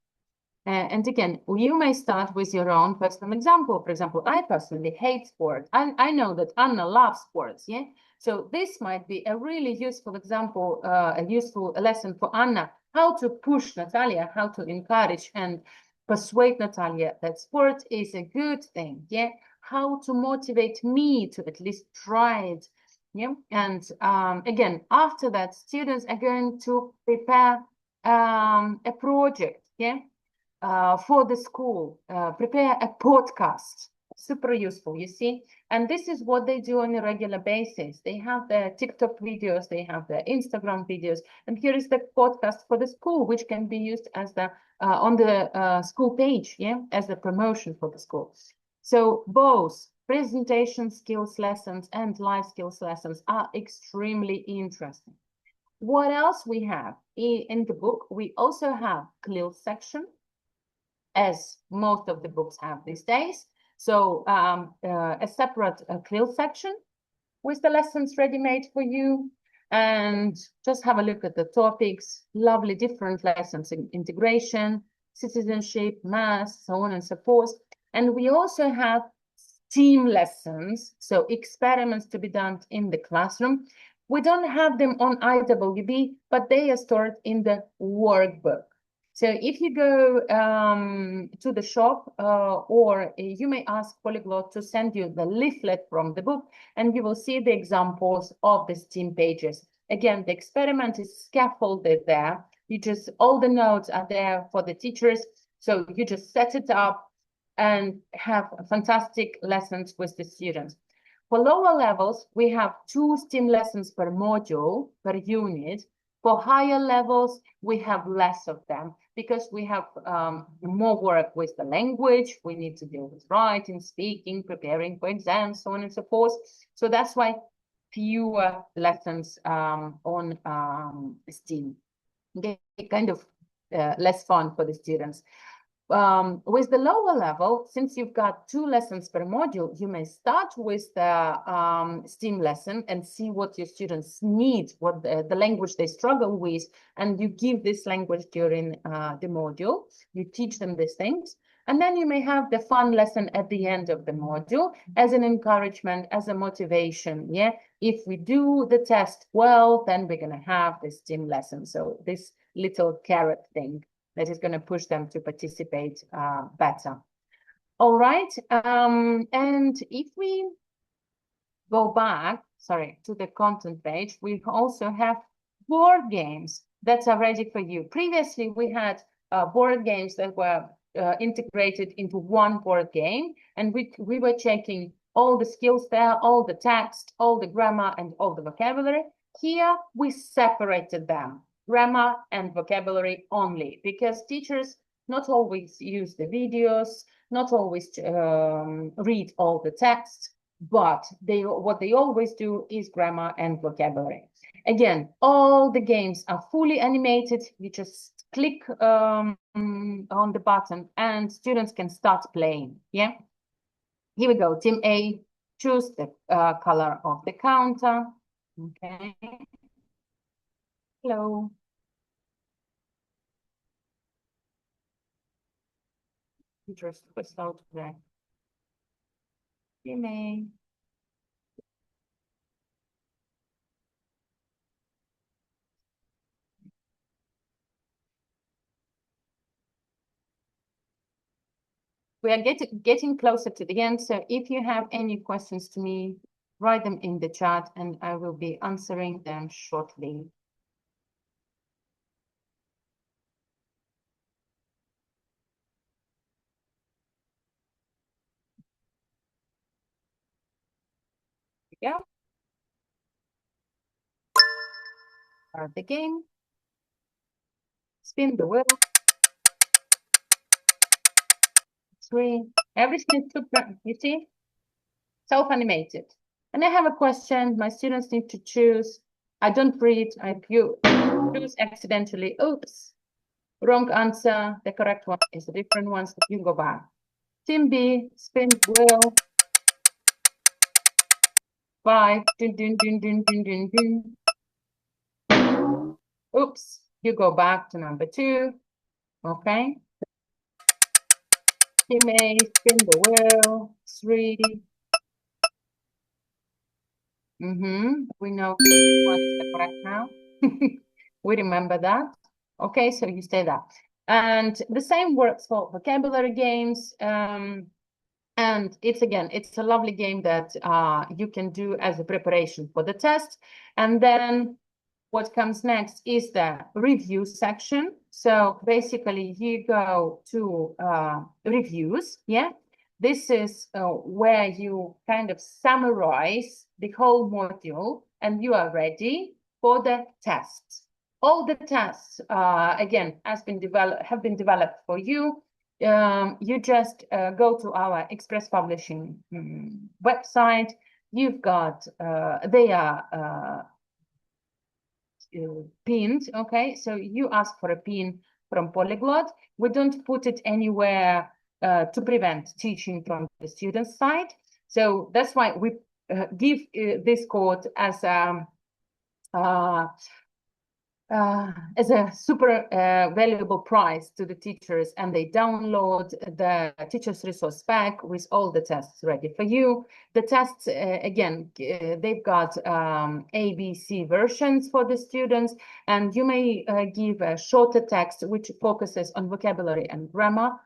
And again, you may start with your own personal example. For example, I personally hate sports. I know that Anna loves sports, So this might be a really useful example, a useful lesson for Anna, how to push Natalia, how to encourage and persuade Natalia that sport is a good thing, How to motivate me to at least try it, And again, after that, students are going to prepare a project, for the school, prepare a podcast, super useful, you see. And this is what they do on a regular basis. They have their TikTok videos, they have their Instagram videos, and here is the podcast for the school, which can be used as the on the school page, as the promotion for the school. So both presentation skills lessons and life skills lessons are extremely interesting. What else we have in the book? We also have CLIL section, as most of the books have these days. So a separate CLIL section with the lessons ready-made for you, and just have a look at the topics, lovely different lessons in integration, citizenship, math, so on and so forth. And we also have STEAM lessons, so experiments to be done in the classroom. We don't have them on IWB, but they are stored in the workbook. So if you go to the shop or you may ask Polyglot to send you the leaflet from the book, and you will see the examples of the STEAM pages. Again, the experiment is scaffolded there. All the notes are there for the teachers. So you just set it up and have fantastic lessons with the students. For lower levels, we have 2 STEAM lessons per module, per unit. For higher levels, we have less of them because we have more work with the language. We need to deal with writing, speaking, preparing for exams, so on and so forth. So that's why fewer lessons on STEAM. Okay, kind of less fun for the students. With the lower level, since you've got 2 lessons per module, you may start with the STEAM lesson and see what your students need, what the language they struggle with, and you give this language during the module. You teach them these things. And then you may have the fun lesson at the end of the module as an encouragement, as a motivation. If we do the test well, then we're going to have the STEAM lesson. So this little carrot thing that is going to push them to participate better. All right. And if we go back, to the content page, we also have board games that are ready for you. Previously, we had board games that were integrated into one board game, and we were checking all the skills there, all the text, all the grammar, and all the vocabulary. Here, we separated them. Grammar and vocabulary only, because teachers not always use the videos, not always read all the text, but what they always do is grammar and vocabulary. Again, all the games are fully animated. You just click on the button and students can start playing. Here we go. Team A, choose the color of the counter. Okay. Hello. Just twist out there. You may. We are getting closer to the end, so if you have any questions to me, write them in the chat and I will be answering them shortly. we go. Start the game. Spin the wheel. 3. Everything is super, you see? Self-animated. And I have a question. My students need to choose. I don't read. You choose accidentally. Oops. Wrong answer. The correct one is a different one, so you go back. Team B, spin wheel. 5. Dun, dun, dun, dun, dun, dun, dun. Oops. You go back to number 2. Okay. Team A, spin the wheel. 3. We know what's the correct now. We remember that. Okay, so you say that. And the same works for vocabulary games. And it's a lovely game that you can do as a preparation for the test. And then what comes next is the review section. So basically you go to reviews, yeah? This is where you kind of summarize the whole module and you are ready for the tests. All the tests, again, have been developed for you. You just go to our Express Publishing website. You've got, they are pinned, okay? So you ask for a pin from Polyglot. We don't put it anywhere to prevent teaching from the student's side. So that's why we give this code as a super valuable prize to the teachers, and they download the teacher's resource pack with all the tests ready for you. The tests, again, they've got A, B, C versions for the students, and you may give a shorter text which focuses on vocabulary and grammar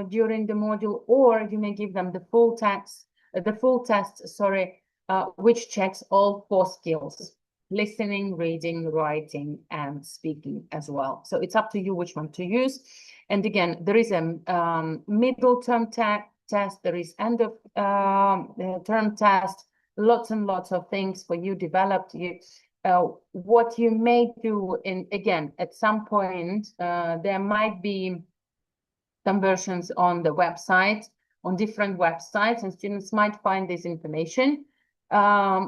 during the module, or you may give them the full test, which checks all 4 skills: listening, reading, writing, and speaking as well. So it's up to you which one to use. And again, there is a middle term test, there is end of term test, lots and lots of things for you developed. What you may do, again, at some point, there might be some versions on the website, on different websites, and students might find this information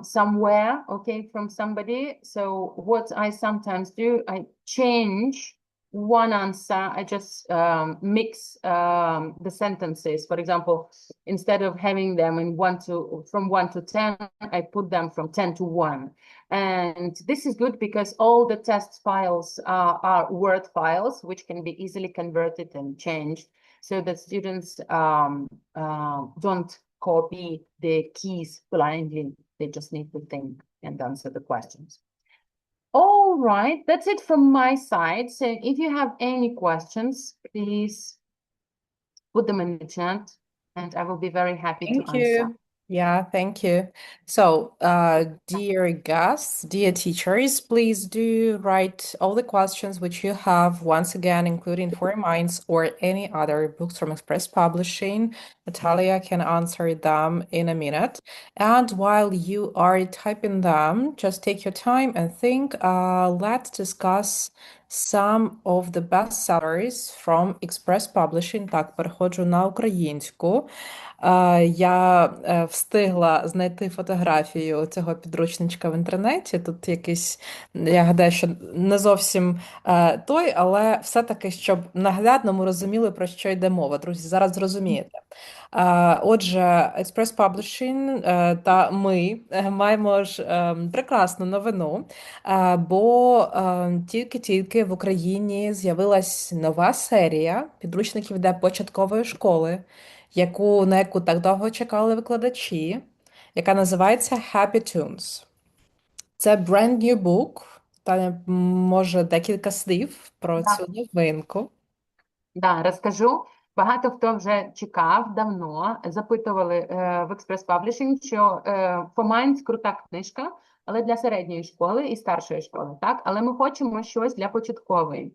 somewhere, okay, from somebody. So what I sometimes do, I change one answer. I just mix the sentences. For example, instead of having them from 1 to 10, I put them from 10 to 1. And this is good because all the test files are Word files, which can be easily converted and changed, so that students don't copy the keys blindly. They just need to think and answer the questions. All right, that's it from my side. So if you have any questions, please put them in the chat and I will be very happy to Thank answer. you. Yeah, thank you. So, dear guests, dear teachers, please do write all the questions which you have, once again, including 4Minds or any other books from Express Publishing. Natalia can answer them in a minute. And while you are typing them, just take your time and think. Let's discuss some of the best sellers from Express Publishing. Так, переходжу на українську. Я встигла знайти фотографію цього підручничка в інтернеті. Тут якийсь, я гадаю, що не зовсім той, але все-таки, щоб наглядно ми розуміли, про що йде мова. Друзі, зараз зрозумієте. Отже, Express Publishing та ми маємо ж прекрасну новину, бо тільки-тільки в Україні з'явилась нова серія підручників для початкової школи, на яку так довго чекали викладачі, яка називається Happy Tunes. Це brand new book, та може декілька слів про цю новинку. Да, розкажу. Багато хто вже чекав давно, запитували в Express Publishing, що 4Minds – крута книжка, але для середньої школи і старшої школи, так? Але ми хочемо щось для початкової.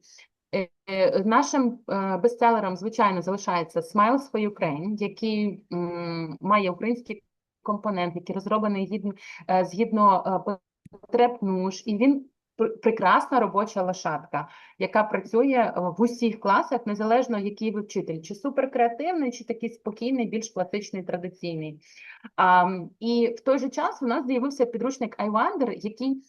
Нашим бестселером, звичайно, залишається Smiles for Ukraine, який має український компонент, який розроблений згідно потреб нуж, і він прекрасна робоча лошадка, яка працює в усіх класах, незалежно який ви вчитель, чи суперкреативний, чи такий спокійний, більш класичний, традиційний. І в той же час у нас з'явився підручник I Wonder, який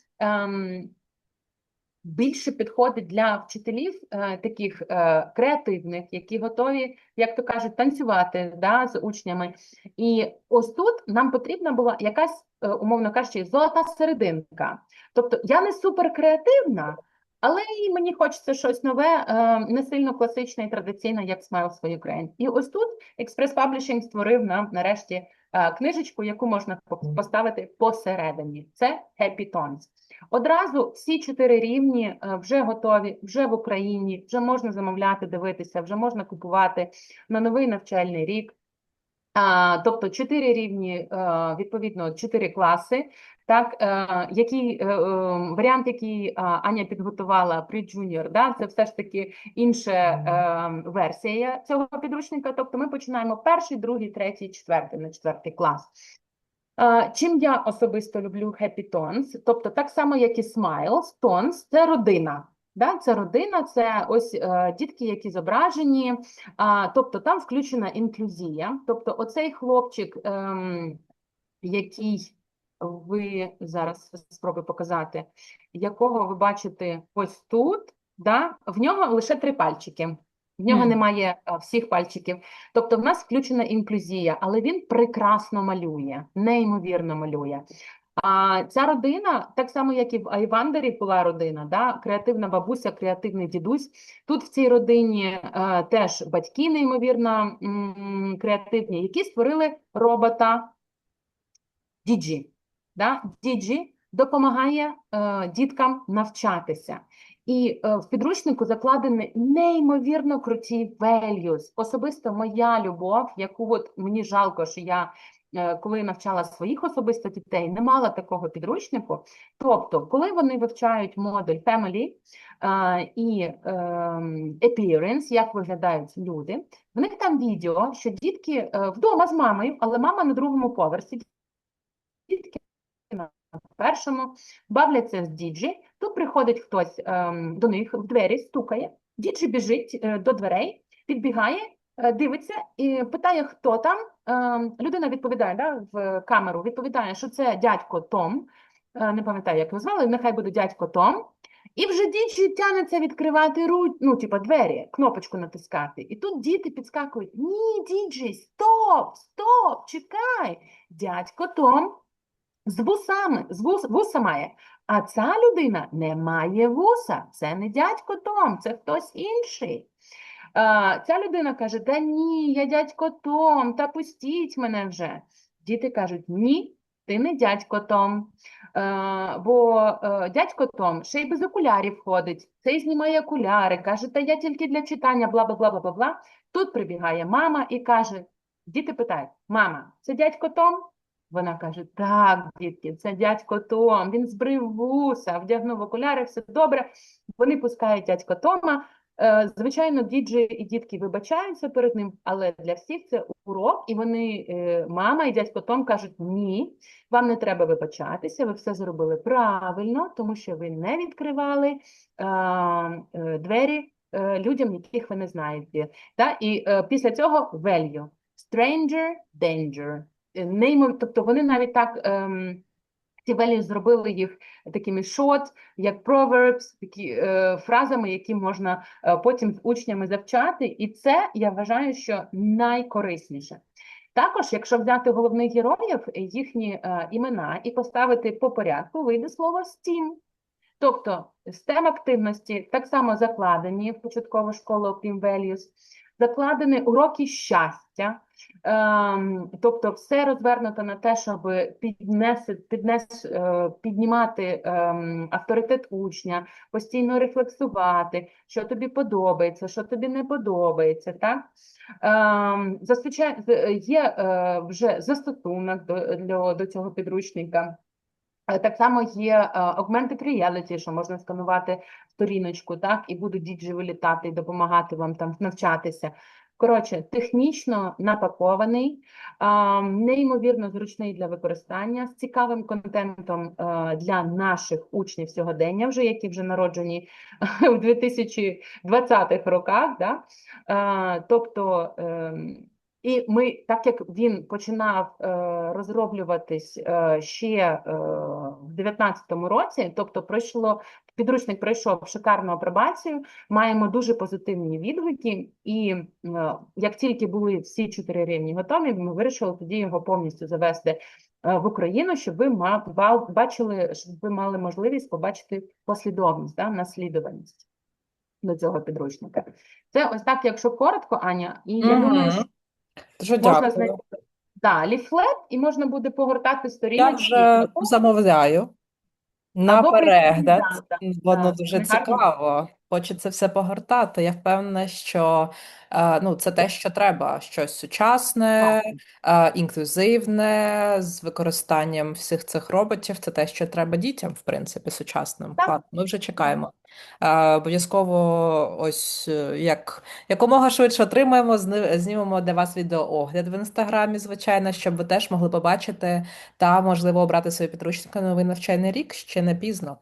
більше підходить для вчителів таких креативних, які готові, як то кажуть, танцювати з учнями. І ось тут нам потрібна була якась, умовно кажучи, золота серединка. Тобто я не суперкреативна, але і мені хочеться щось нове, не сильно класичне і традиційне, як Smiles for Ukraine. І ось тут Express Publishing створив нам нарешті книжечку, яку можна поставити посередині. Це Happy Tones. Одразу всі 4 рівні вже готові, вже в Україні, вже можна замовляти, дивитися, вже можна купувати на новий навчальний рік. Тобто 4 рівні, відповідно, 4 класи. Так, варіант, який Аня підготувала pre-junior, це все ж таки інша версія цього підручника. Тобто ми починаємо 1, 2, 3, 4 на 4 клас. Чим я особисто люблю Happy Tones, тобто так само, як і Smiles, Tones – це родина. Це родина, це ось дітки, які зображені, тобто там включена інклюзія. Тобто оцей хлопчик, який ви зараз спробую показати, якого ви бачите ось тут, в нього лише 3 пальчики. В нього немає всіх пальчиків. Тобто в нас включена інклюзія, але він прекрасно малює, неймовірно малює. Ця родина, так само, як і в Айвандері була родина, креативна бабуся, креативний дідусь. Тут в цій родині теж батьки неймовірно креативні, які створили робота Діджі. Діджі допомагає діткам навчатися. І в підручнику закладені неймовірно круті values. Особисто моя любов, яку мені жалко, що я, коли навчала своїх особисто дітей, не мала такого підручнику. Тобто, коли вони вивчають модуль family і appearance, як виглядають люди, в них там відео, що дітки вдома з мамою, але мама на другому поверсі, дітки на першому, бавляться з діджі. Тут приходить хтось до них в двері, стукає, діджі біжить до дверей, підбігає, дивиться і питає, хто там. Людина відповідає в камеру, відповідає, що це дядько Том, не пам'ятаю, як його звали, нехай буде дядько Том. І вже діджі тягнеться відкривати двері, кнопочку натискати. І тут діти підскакують: ні, діджі, стоп, чекай, дядько Том з вусами, вуса має. А ця людина не має вуса. Це не дядько Том, це хтось інший. Ця людина каже: та ні, я дядько Том, та пустіть мене вже. Діти кажуть: ні, ти не дядько Том. Бо дядько Том ще й без окулярів ходить. Цей знімає окуляри, каже: та я тільки для читання, бла-бла-бла-бла-бла. Тут прибігає мама і каже, діти питають: мама, це дядько Том? Вона каже: так, дітки, це дядько Том, він збрив вуса, вдягнув окуляри, все добре. Вони пускають дядька Тома. Звичайно, діджі і дітки вибачаються перед ним, але для всіх це урок, і вони, мама і дядько Том кажуть: ні, вам не треба вибачатися, ви все зробили правильно, тому що ви не відкривали двері людям, яких ви не знаєте. І після цього value. Stranger danger. Тобто вони навіть так, ці values зробили їх такими short, як proverbs, такі фразами, які можна потім з учнями завчати. І це, я вважаю, що найкорисніше. Також, якщо взяти головних героїв, їхні імена і поставити по порядку, вийде слово STEAM. Тобто STEM активності так само закладені в початкову школу, окрім values, закладені уроки щастя, тобто все розвернуто на те, щоб піднімати авторитет учня, постійно рефлексувати, що тобі подобається, що тобі не подобається. Так? Зазвичай є вже застосунок до цього підручника. Так само є augmented reality, що можна сканувати сторіночку, так, і будуть діджі вилітати і допомагати вам там навчатися. Коротше, технічно напакований, неймовірно зручний для використання, з цікавим контентом для наших учнів сьогодення, вже які вже народжені у 2020-х роках. Да? Тобто, і ми, так як він починав розроблюватись ще в 19-му році, тобто підручник пройшов шикарну апробацію, маємо дуже позитивні відгуки, і як тільки були всі 4 рівні готові, ми вирішили тоді його повністю завести в Україну, щоб ви бачили, щоб ви мали можливість побачити послідовність, да, наслідуваність до цього підручника. Це ось так, якщо коротко, Аня, і я думаю, що Дуже можна знайти дякую. ліфлет, і можна буде погортати Я сторіночки вже замовляю на або прийти перегляд. Воно да, дуже гарно. цікаво. Хочеться все погортати. Я впевнена, що ну, це те, що треба. Щось сучасне, інклюзивне, з використанням всіх цих роботів. Це те, що треба дітям, в принципі, сучасним. Так. Клас, ми вже чекаємо. Обов'язково ось якомога швидше отримаємо, знімемо для вас відеоогляд в інстаграмі, звичайно, щоб ви теж могли побачити та, можливо, обрати собі підручник на новий навчальний рік ще не пізно.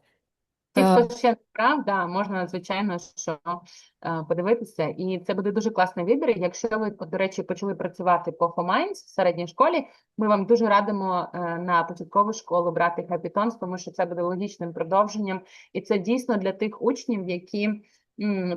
Ті, хто ще не брав, да, можна, звичайно, що подивитися. І це буде дуже класний вибір. Якщо ви, до речі, почали працювати по 4Minds в середній школі, ми вам дуже радимо на початкову школу брати Happy Tones, тому що це буде логічним продовженням. І це дійсно для тих учнів, які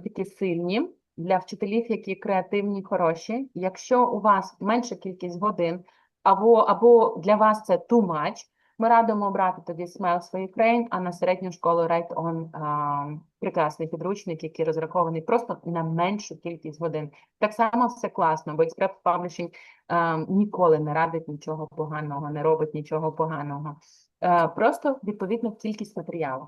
такі сильні, для вчителів, які креативні, хороші. Якщо у вас менша кількість годин, або для вас це too much, ми радимо брати тоді Smiles for Ukraine, а на середню школу Write On прекрасний підручник, який розрахований просто на меншу кількість годин. Так само все класно, бо Express Publishing ніколи не радить нічого поганого, не робить нічого поганого. Просто відповідно кількість матеріалу.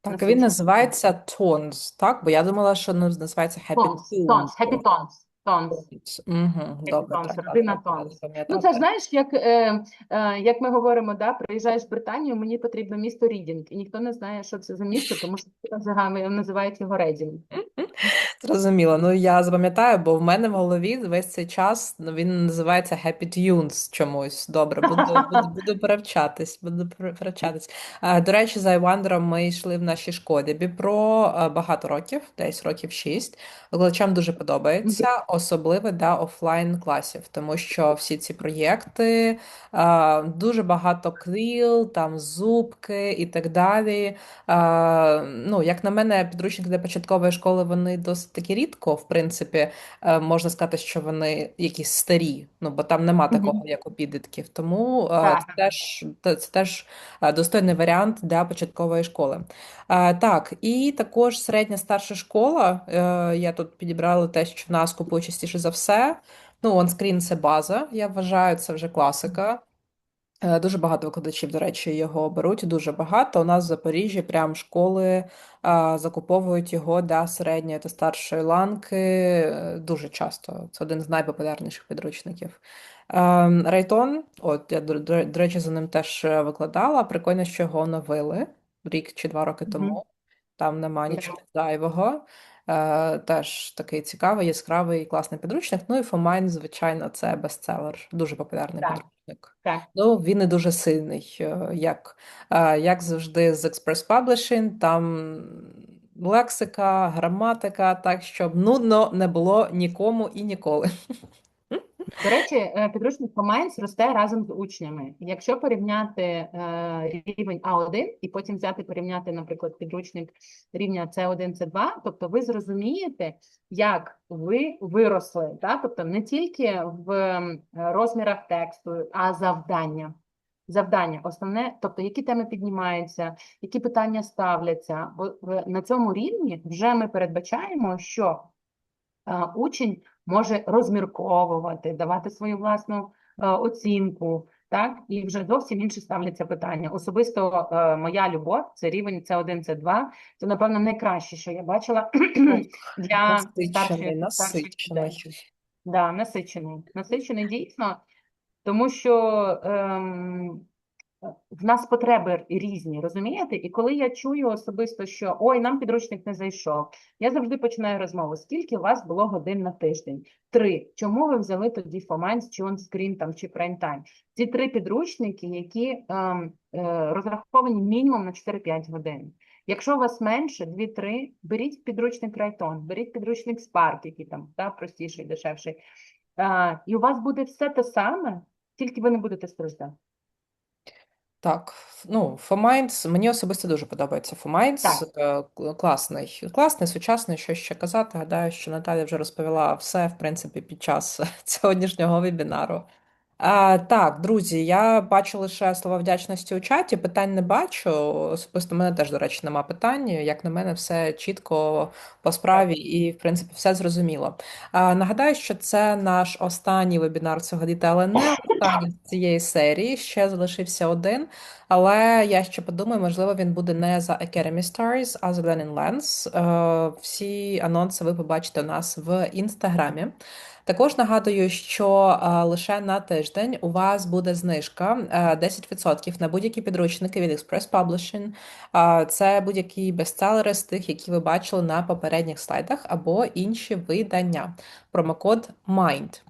Так, він називається Tones, так? Бо я думала, що називається Happy Tunes. Happy Tones. Добре, родина Тонс. Ну, це ж знаєш, як ми говоримо, да, приїжджаєш в Британію, мені потрібно місто Рідінг, і ніхто не знає, що це за місто, тому що називають його Рейдінг. Зрозуміло. Ну, я запам'ятаю, бо в мене в голові весь цей час він називається Happy Tunes чомусь. Добре, буду перевчатись. До речі, за iWonder ми йшли в нашій школі Біпро багато років, десь років 6. Викладачам дуже подобається, особливо для офлайн-класів, тому що всі ці проєкти, дуже багато кріл, там зубки і так далі. Ну, як на мене, підручники для початкової школи, вони досить таки рідко, в принципі, можна сказати, що вони якісь старі, ну, бо там нема такого, як у підлітків. Тому це теж достойний варіант для початкової школи. Так, і також середня старша школа. Я тут підібрала те, що в нас купують частіше за все. Ну, онскрін – це база, я вважаю, це вже класика. Дуже багато викладачів, до речі, його беруть, дуже багато. У нас в Запоріжжі прям школи закуповують його для середньої та старшої ланки дуже часто. Це один з найпопулярніших підручників. Райтон, от я, до речі, за ним теж викладала. Прикольно, що його оновили рік чи 2 роки тому. Там нема нічого зайвого. Теж такий цікавий, яскравий, класний підручник. Ну і 4Minds, звичайно, це бестселер. Дуже популярний підручник. Ну, він і дуже сильний. Як завжди з Express Publishing, там лексика, граматика, так, щоб нудно не було нікому і ніколи. До речі, підручник 4Minds росте разом з учнями. Якщо порівняти рівень А1 і потім порівняти, наприклад, підручник рівня С1, С2, тобто ви зрозумієте, як ви виросли, так? Тобто не тільки в розмірах тексту, а завдання. Завдання основне, тобто які теми піднімаються, які питання ставляться. Бо на цьому рівні вже ми передбачаємо, що учень може розмірковувати, давати свою власну оцінку, так? І вже зовсім інші ставляться питання. Особисто моя любов – це рівень С1, С2. Це, напевно, найкраще, що я бачила для старших студентів. Да, насичений дійсно, тому що в нас потреби різні, розумієте? І коли я чую особисто, що ой, нам підручник не зайшов, я завжди починаю розмову. Скільки у вас було годин на тиждень? 3. Чому ви взяли тоді 4Minds, чи OnScreen там, чи PrimeTime? Ці 3 підручники, які розраховані мінімум на 4-5 годин. Якщо у вас менше, 2-3, беріть підручник Rayton, беріть підручник Spark, який там простіший, дешевший. І у вас буде все те саме, тільки ви не будете страждати. Так, ну, 4Minds, мені особисто дуже подобається 4Minds. Класний, сучасний, що ще казати. Гадаю, що Наталя вже розповіла все, в принципі, під час сьогоднішнього вебінару. Так, друзі, я бачу лише слова вдячності у чаті, питань не бачу. Особисто в мене теж, до речі, нема питань. Як на мене, все чітко по справі і, в принципі, все зрозуміло. Нагадаю, що це наш останній вебінар цього літа, але не останній з цієї серії. Ще залишився один. Але я ще подумаю, можливо, він буде не за Academy Stars, а за Learning Lens. Всі анонси ви побачите у нас в інстаграмі. Також нагадую, що лише на тиждень у вас буде знижка 10% на будь-які підручники від Express Publishing. Це будь-які бестселери з тих, які ви бачили на попередніх слайдах, або інші видання. Промокод MIND.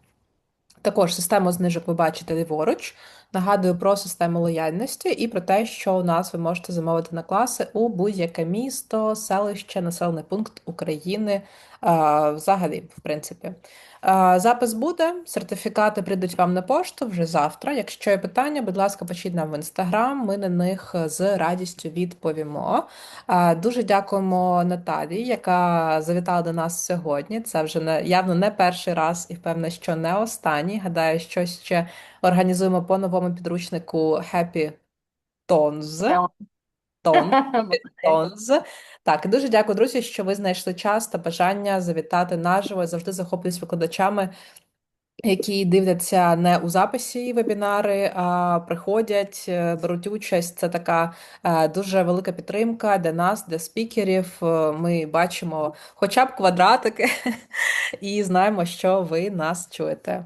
Також систему знижок ви бачите ліворуч. Нагадую про систему лояльності і про те, що у нас ви можете замовити на класи у будь-яке місто, селище, населений пункт України, взагалі, в принципі. Запис буде, сертифікати прийдуть вам на пошту вже завтра. Якщо є питання, будь ласка, пишіть нам в Інстаграм, ми на них з радістю відповімо. Дуже дякуємо Наталії, яка завітала до нас сьогодні. Це вже явно не перший раз і, впевнена, що не останній. Гадаю, що ще організуємо по новому підручнику Happy Tones. Tones. Так, і дуже дякую, друзі, що ви знайшли час та бажання завітати наживо. Я завжди захоплююсь викладачами, які дивляться не у записі вебінари, а приходять, беруть участь. Це така дуже велика підтримка для нас, для спікерів. Ми бачимо хоча б квадратики і знаємо, що ви нас чуєте.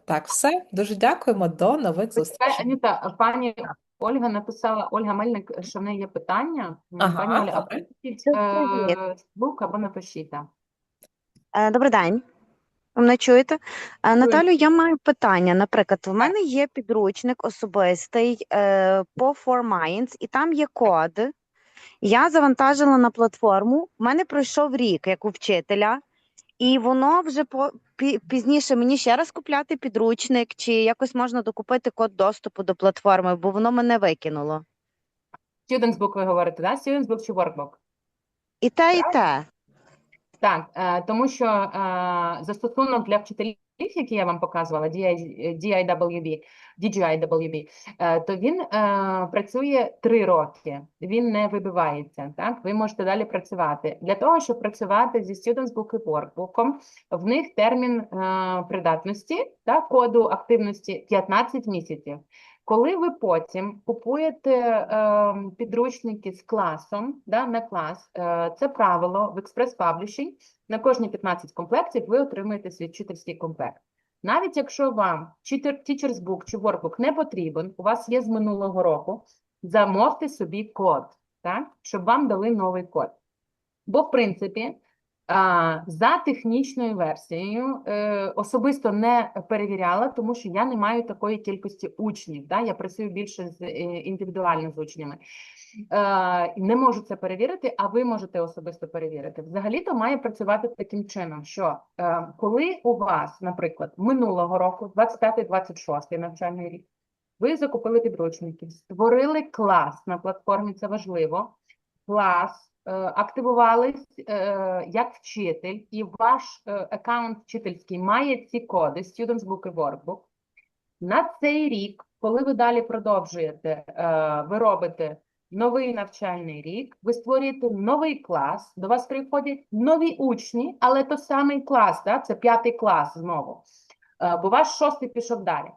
Так, все. Дуже дякуємо. До нових зустрічей. Аніта, пані Ольга написала, Ольга Мельник, що в неї є питання. Пані Оля, добре. напишіть Привіт. звук або напишіть. Добрий день. Ви мене чуєте? Наталю, я маю питання. Наприклад, в мене є підручник особистий по 4Minds, і там є код. Я завантажила на платформу, в мене пройшов рік, як у вчителя, і воно вже пізніше мені ще раз купляти підручник, чи якось можна докупити код доступу до платформи, бо воно мене викинуло. Students Book ви говорите, да? Students Book чи Workbook? І те, і те. Так, тому що застосунок для вчителів, який я вам показувала, DGIWB, то він працює 3 роки, він не вибивається, так? Ви можете далі працювати. Для того, щоб працювати зі Students Book і Workbook, в них термін придатності, так, коду активності 15 місяців. Коли ви потім купуєте підручники з класом, на клас, це правило в Express Publishing, на кожні 15 комплектів ви отримуєте свій вчительський комплект. Навіть якщо вам Teacher's Book чи Workbook не потрібен, у вас є з минулого року, замовте собі код, так, щоб вам дали новий код. Бо, в принципі, за технічною версією особисто не перевіряла, тому що я не маю такої кількості учнів. Я працюю більше індивідуально з учнями. Не можу це перевірити, а ви можете особисто перевірити. Взагалі-то має працювати таким чином, що коли у вас, наприклад, минулого року, 25-26 навчальний рік, ви закупили підручники, створили клас на платформі, це важливо, клас, активувались як вчитель, і ваш аккаунт вчительський має ці коди, Students Book і Workbook. На цей рік, коли ви далі продовжуєте, ви робите новий навчальний рік, ви створюєте новий клас, до вас приходять нові учні, але то самий клас, це 5-й клас знову, бо ваш 6-й пішов далі.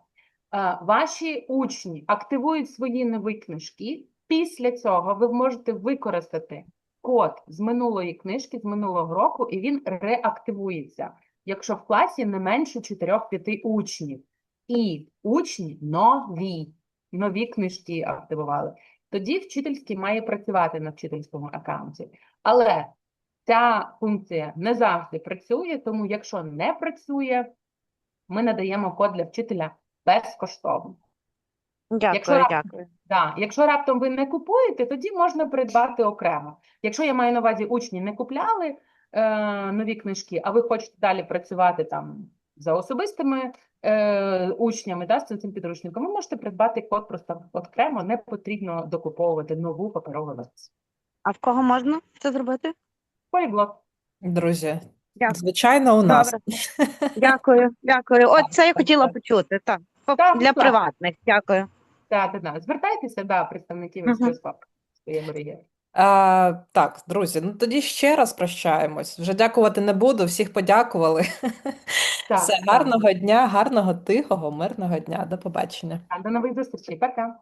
Ваші учні активують свої нові книжки, після цього ви можете використати код з минулої книжки, з минулого року, і він реактивується, якщо в класі не менше 4-5 учнів. І учні нові. нові книжки активували. Тоді вчительський має працювати на вчительському аккаунті. Але ця функція не завжди працює, тому якщо не працює, ми надаємо код для вчителя безкоштовно. Дякую, дякую. Якщо раптом ви не купуєте, тоді можна придбати окремо. Якщо я маю на увазі, учні не купляли нові книжки, а ви хочете далі працювати там за особистими учнями, да, з цим підручником, ви можете придбати код просто окремо, не потрібно докуповувати нову паперову версію. А в кого можна це зробити? Поліглот. Друзі, Дякую. звичайно, у нас. Добре. Дякую, дякую. От це я хотіла почути. Так, Так, для будь ласка. приватних. Дякую. Звертайтеся до представників Мгм. СПС в своєму регіоні. Так, друзі, ну тоді ще раз прощаємось. Вже дякувати не буду, всіх подякували. Так, Все, гарного дня, гарного, тихого, мирного дня. До побачення. До нових зустрічей. Пока.